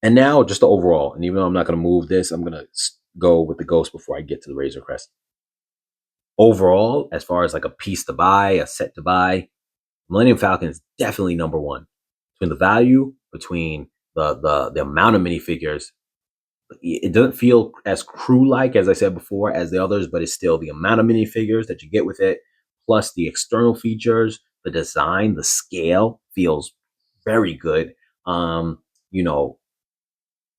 And now just the overall, and even though I'm not going to move this, I'm going to go with the Ghost before I get to the Razor Crest. Overall, as far as like a piece to buy, a set to buy, Millennium Falcon is definitely number one. Between the value, between the amount of minifigures, it doesn't feel as crew-like, as I said before, as the others, but it's still the amount of minifigures that you get with it, plus the external features, the design, the scale feels very good. You know,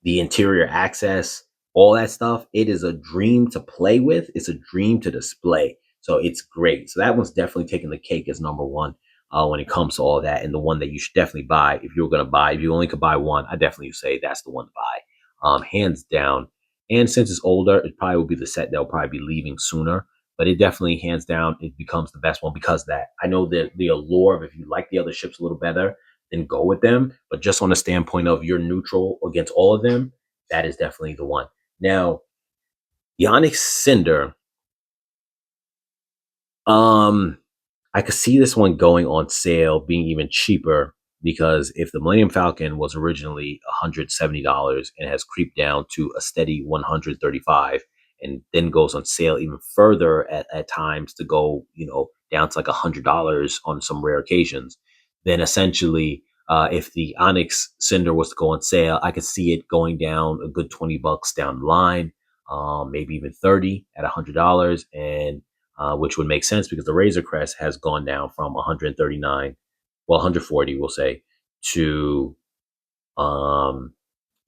the interior access, all that stuff. It is a dream to play with. It's a dream to display. So it's great. So that one's definitely taking the cake as number one when it comes to all that, and the one that you should definitely buy if you were going to buy. If you only could buy one, I definitely say that's the one to buy, hands down. And since it's older, it probably will be the set that will probably be leaving sooner. But it definitely, hands down, it becomes the best one because of that. I know that the allure of if you like the other ships a little better, then go with them. But just on the standpoint of you're neutral against all of them, that is definitely the one. Now, the Onyx Cinder, um, I could see this one going on sale, being even cheaper because if the Millennium Falcon was originally $170 and has creeped down to a steady 135 and then goes on sale even further at times to go, down to like $100 on some rare occasions, then essentially, if the Onyx Cinder was to go on sale, I could see it going down a good $20 down the line, maybe even 30 at $100, and which would make sense because the Razor Crest has gone down from 139, well, 140, we'll say, to um,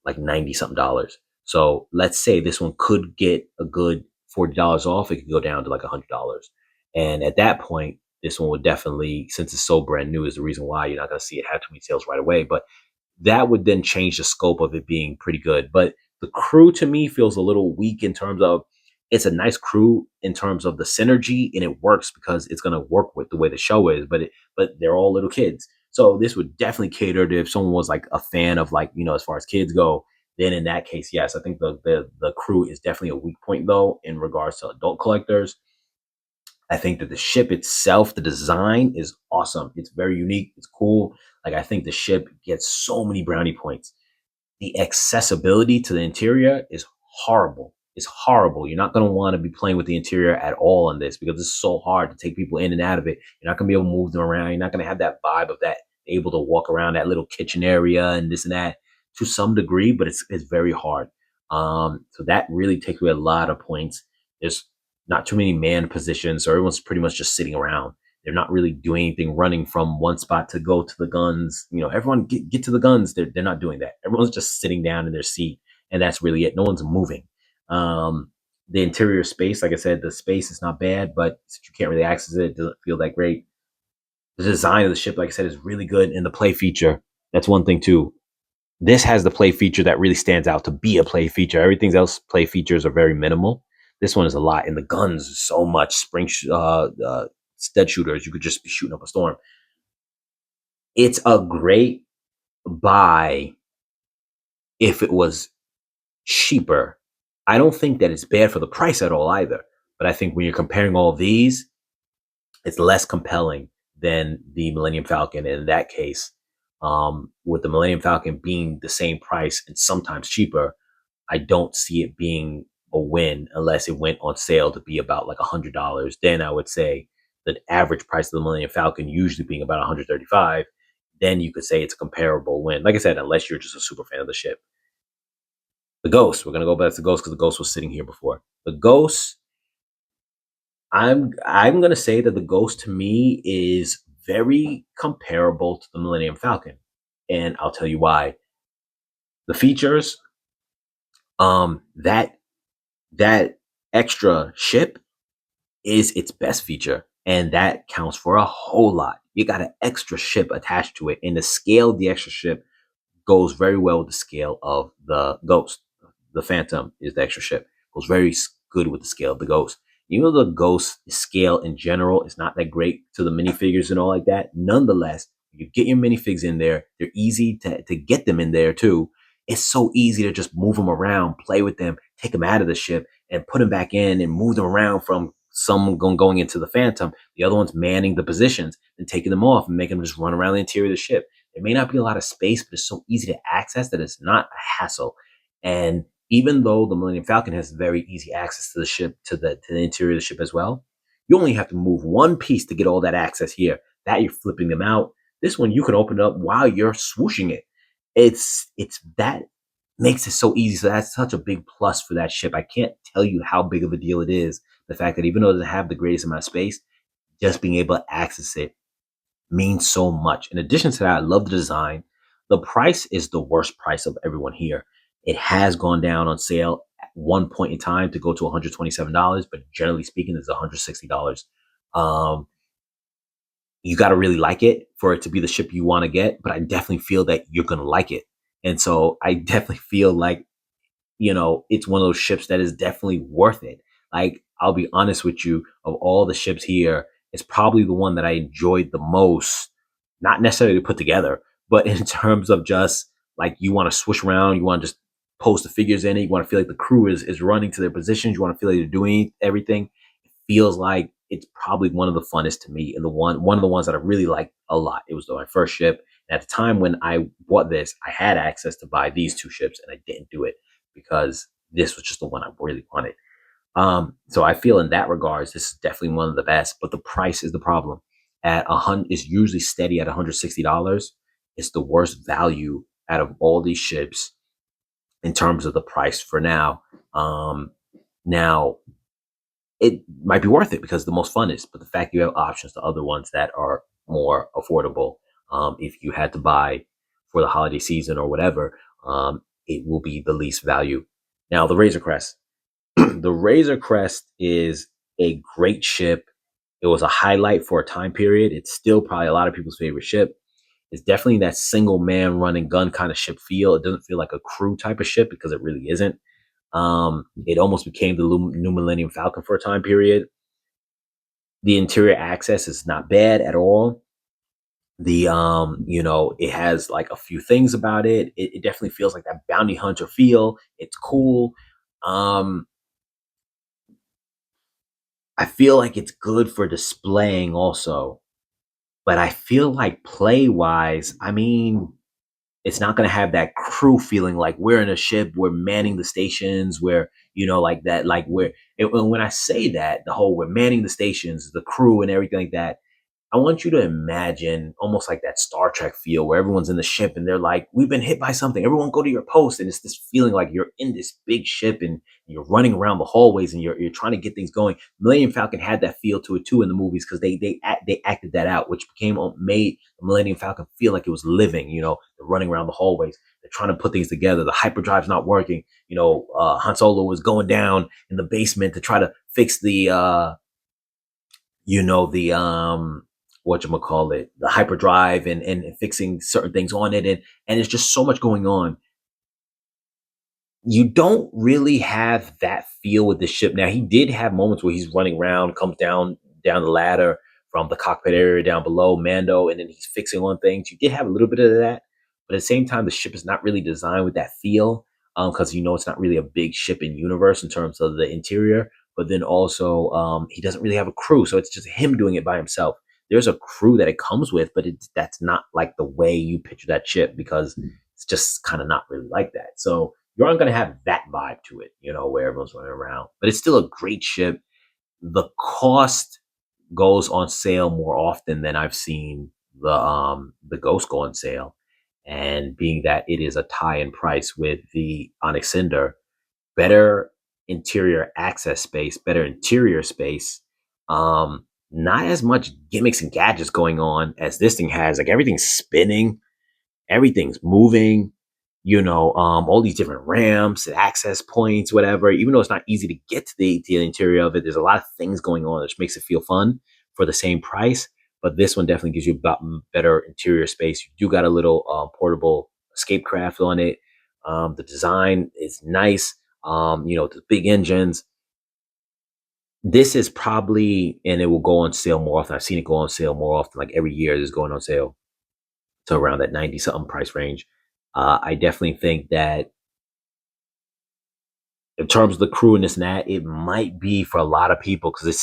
like 90 something dollars. So let's say this one could get a good $40 off. It could go down to like $100. And at that point, this one would definitely, since it's so brand new, is the reason why you're not going to see it have too many sales right away. But that would then change the scope of it being pretty good. But the crew to me feels a little weak in terms of it's a nice crew in terms of the synergy, and it works because it's going to work with the way the show is. But they're all little kids, so this would definitely cater to if someone was like a fan of, like, as far as kids go. Then in that case, yes, I think the crew is definitely a weak point though in regards to adult collectors. I think that the ship itself, the design is awesome. It's very unique. It's cool. Like, I think the ship gets so many brownie points. The accessibility to the interior is horrible. It's horrible. You're not going to want to be playing with the interior at all on this because it's so hard to take people in and out of it. You're not going to be able to move them around. You're not going to have that vibe of that, able to walk around that little kitchen area and this and that to some degree, but it's very hard. So that really takes away a lot of points. There's not too many man positions, so everyone's pretty much just sitting around. They're not really doing anything, running from one spot to go to the guns. Everyone get to the guns. They're not doing that. Everyone's just sitting down in their seat, and that's really it. No one's moving. The interior space, like I said, the space is not bad, but since you can't really access it, it doesn't feel that great. The design of the ship, like I said, is really good, and the play feature. That's one thing too. This has the play feature that really stands out to be a play feature. Everything else play features are very minimal. This one is a lot, and the guns so much. Stead shooters, you could just be shooting up a storm. It's a great buy if it was cheaper. I don't think that it's bad for the price at all either. But I think when you're comparing all of these, it's less compelling than the Millennium Falcon. And in that case, with the Millennium Falcon being the same price and sometimes cheaper, I don't see it being a win unless it went on sale to be about like $100. Then I would say the average price of the Millennium Falcon usually being about 135. Then you could say it's a comparable win. Like I said, unless you're just a super fan of the ship. The Ghost. We're gonna go back to the Ghost because the Ghost was sitting here before. The Ghost. I'm gonna say that the Ghost to me is very comparable to the Millennium Falcon, and I'll tell you why. The features, that extra ship is its best feature, and that counts for a whole lot. You got an extra ship attached to it, and the scale of the extra ship goes very well with the scale of the Ghost. The Phantom is the extra ship. Goes very good with the scale of the Ghost. Even though the Ghost scale in general is not that great to the minifigures and all like that, nonetheless, you get your minifigs in there. They're easy to get them in there too. It's so easy to just move them around, play with them, take them out of the ship, and put them back in and move them around from some going into the Phantom, the other one's manning the positions and taking them off and making them just run around the interior of the ship. There may not be a lot of space, but it's so easy to access that it's not a hassle. And even though the Millennium Falcon has very easy access to the ship, to the interior of the ship as well, you only have to move one piece to get all that access here. That you're flipping them out. This one you can open it up while you're swooshing it. It's that makes it so easy. So that's such a big plus for that ship. I can't tell you how big of a deal it is. The fact that even though it doesn't have the greatest amount of space, just being able to access it means so much. In addition to that, I love the design. The price is the worst price of everyone here. It has gone down on sale at one point in time to go to $127, but generally speaking, it's $160. Um, you got to really like it for it to be the ship you want to get, but I definitely feel that you're going to like it. And so I definitely feel like, it's one of those ships that is definitely worth it. Like, I'll be honest with you, of all the ships here, it's probably the one that I enjoyed the most, not necessarily to put together, but in terms of just like you want to swoosh around, you want to just post the figures in it, you want to feel like the crew is running to their positions, you want to feel like they're doing everything. It feels like it's probably one of the funnest to me, and one of the ones that I really liked a lot. It was my first ship. And at the time when I bought this, I had access to buy these two ships, and I didn't do it because this was just the one I really wanted. So I feel in that regards, this is definitely one of the best, but the price is the problem. At it's usually steady at $160. It's the worst value out of all these ships in terms of the price for now. Now it might be worth it because the most fun is, but the fact you have options to other ones that are more affordable, if you had to buy for the holiday season or whatever, it will be the least value. Now the Razor Crest. The Razor Crest is a great ship. It was a highlight for a time period. It's still probably a lot of people's favorite ship. It's definitely that single man running gun kind of ship feel. It doesn't feel like a crew type of ship because it really isn't. It almost became the new Millennium Falcon for a time period. The interior access is not bad at all. It has like a few things about it. It definitely feels like that bounty hunter feel. It's cool. I feel like it's good for displaying also, but I feel like play wise, I mean, it's not going to have that crew feeling like we're in a ship, we're manning the stations, where, like that, like when I say that, the whole we're manning the stations, the crew and everything like that, I want you to imagine almost like that Star Trek feel where everyone's in the ship and they're like, we've been hit by something. Everyone go to your post. And it's this feeling like you're in this big ship and you're running around the hallways and you're trying to get things going. Millennium Falcon had that feel to it too in the movies because they acted that out, which made the Millennium Falcon feel like it was living. They're running around the hallways. They're trying to put things together. The hyperdrive's not working. Han Solo was going down in the basement to try to fix the whatchamacallit, the hyperdrive and fixing certain things on it. And there's just so much going on. You don't really have that feel with the ship. Now, he did have moments where he's running around, comes down the ladder from the cockpit area down below, Mando, and then he's fixing on things. You did have a little bit of that. But at the same time, the ship is not really designed with that feel because, it's not really a big ship in universe in terms of the interior. But then also, he doesn't really have a crew. So it's just him doing it by himself. There's a crew that it comes with, but that's not like the way you picture that ship because it's just kind of not really like that. So you aren't going to have that vibe to it, where everyone's running around. But it's still a great ship. The cost goes on sale more often than I've seen the Ghost go on sale. And being that it is a tie in price with the Onyx Cinder, better interior access space, better interior space, not as much gimmicks and gadgets going on as this thing has. Like everything's spinning, everything's moving. all these different ramps and access points, whatever. Even though it's not easy to get to the interior of it, there's a lot of things going on, which makes it feel fun for the same price. But this one definitely gives you better interior space. You do got a little portable escape craft on it. The design is nice. The big engines. This is probably, and it will go on sale more often. I've seen it go on sale more often. Like every year, it's going on sale. So around that 90 something price range. I definitely think that in terms of the crew and this and that, it might be for a lot of people because it's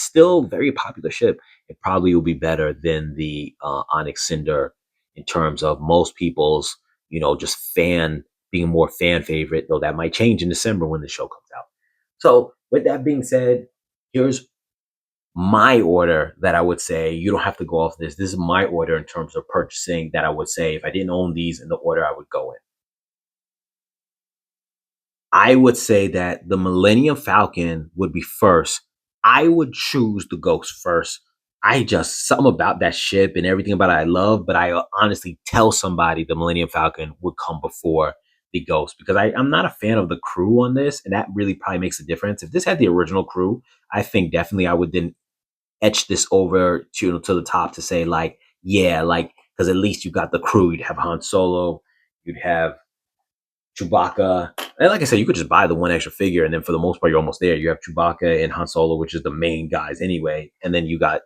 still a very popular ship. It probably will be better than the Onyx Cinder in terms of most people's, just being more fan favorite. Though that might change in December when the show comes out. So with that being said, here's my order that I would say you don't have to go off this. This is my order in terms of purchasing that I would say if I didn't own these in the order I would go in. I would say that the Millennium Falcon would be first. I would choose the Ghost first. I just something about that ship and everything about it I love, but I honestly tell somebody the Millennium Falcon would come before the Ghost because I'm not a fan of the crew on this, and that really probably makes a difference. If this had the original crew, I think definitely I would then etch this over to the top to say like, yeah, like because at least you got the crew. You'd have Han Solo, you'd have Chewbacca, and like I said, you could just buy the one extra figure, and then for the most part, you're almost there. You have Chewbacca and Han Solo, which is the main guys anyway, and then you got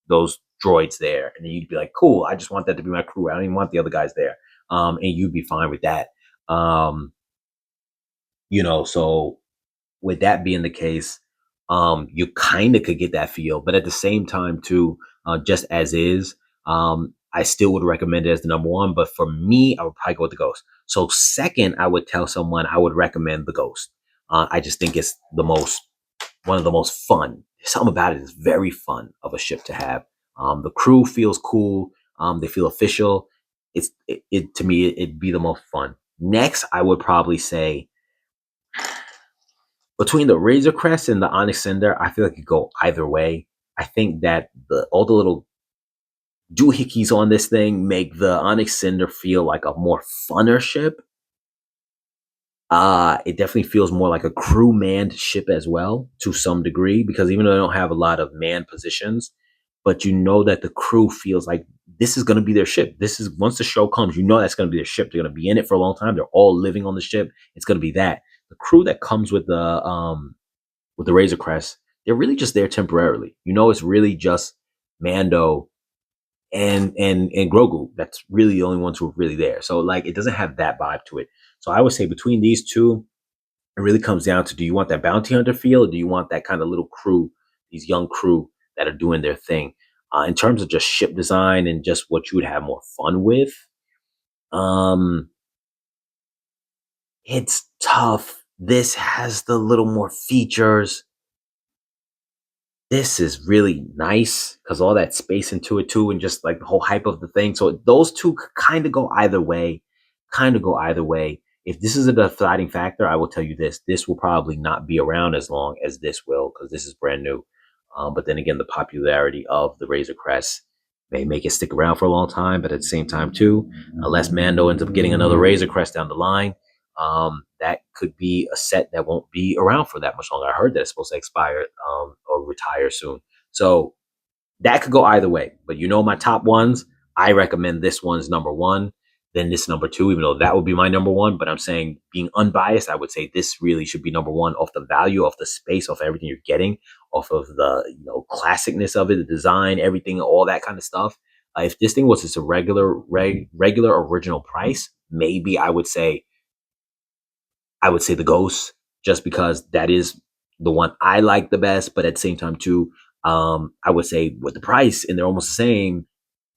those droids there, and then you'd be like, cool. I just want that to be my crew. I don't even want the other guys there, and you'd be fine with that. So with that being the case, you kind of could get that feel, but at the same time, too, just as is, I still would recommend it as the number one. But for me, I would probably go with the Ghost. So second, I would tell someone I would recommend the Ghost. I just think it's one of the most fun. Something about it is very fun of a ship to have. The crew feels cool. They feel official. To me, it'd be the most fun. Next, I would probably say between the Razor Crest and the Onyx Cinder, I feel like you go either way. I think that all the little doohickeys on this thing make the Onyx Cinder feel like a more funner ship. It definitely feels more like a crew manned ship as well to some degree because even though they don't have a lot of manned positions, but you know that the crew feels like this is going to be their ship. This is once the show comes, you know that's going to be their ship. They're going to be in it for a long time. They're all living on the ship. It's going to be that. The crew that comes with the Razor Crest, they're really just there temporarily. It's really just Mando and Grogu. That's really the only ones who are really there. So like it doesn't have that vibe to it. So I would say between these two, it really comes down to do you want that bounty hunter feel or do you want that kind of little crew, these young crew that are doing their thing? In terms of just ship design and just what you would have more fun with, it's tough. This has the little more features. This is really nice because all that space into it too, and just like the whole hype of the thing. So those two kind of go either way. Kind of go either way. If this is a deciding factor, I will tell you this: this will probably not be around as long as this will because this is brand new. But then again, the popularity of the Razor Crest may make it stick around for a long time. But at the same time, too, unless Mando ends up getting another Razor Crest down the line, that could be a set that won't be around for that much longer. I heard that it's supposed to expire or retire soon. So that could go either way. But my top ones, I recommend this one's number one, then this number two, even though that would be my number one. But I'm saying being unbiased, I would say this really should be number one off the value, off the space, off everything you're getting, off of the classicness of it, the design, everything, all that kind of stuff. If this thing was just a regular original price, maybe I would say the Ghost, just because that is the one I like the best. But at the same time, too, I would say with the price, and they're almost the same.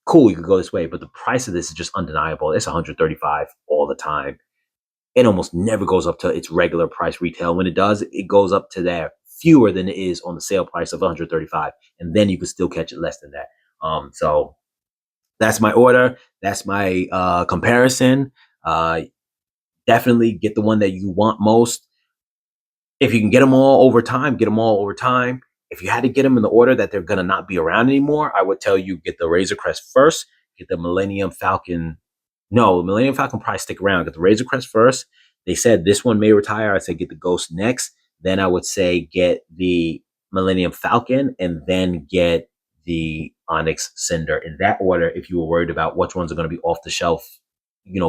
Cool, you could go this way, but the price of this is just undeniable. It's 135 all the time. It almost never goes up to its regular price retail. When it does, it goes up to that fewer than it is on the sale price of 135, and then you can still catch it less than that. So that's my order. That's my comparison. Definitely get the one that you want most. If you can get them all over time, get them all over time. If you had to get them in the order that they're going to not be around anymore, I would tell you get the Razor Crest first, get the Millennium Falcon No, Millennium Falcon probably stick around. Get the Razor Crest first. They said this one may retire. I said get the Ghost next. Then I would say get the Millennium Falcon and then get the Onyx Cinder in that order. If you were worried about which ones are going to be off the shelf,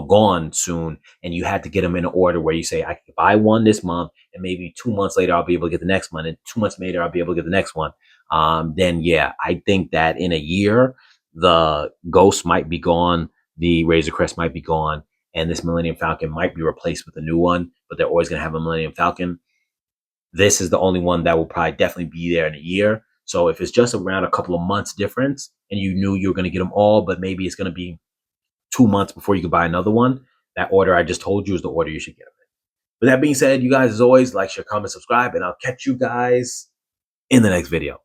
gone soon, and you had to get them in an order where you say I can buy one this month, and maybe 2 months later I'll be able to get the next one, and 2 months later I'll be able to get the next one. Then yeah, I think that in a year the Ghost might be gone, the Razor Crest might be gone, and this Millennium Falcon might be replaced with a new one, but they're always going to have a Millennium Falcon. This is the only one that will probably definitely be there in a year. So if it's just around a couple of months difference and you knew you were going to get them all, but maybe it's going to be 2 months before you can buy another one, that order I just told you is the order you should get them in. With that being said, you guys, as always, like, share, comment, subscribe, and I'll catch you guys in the next video.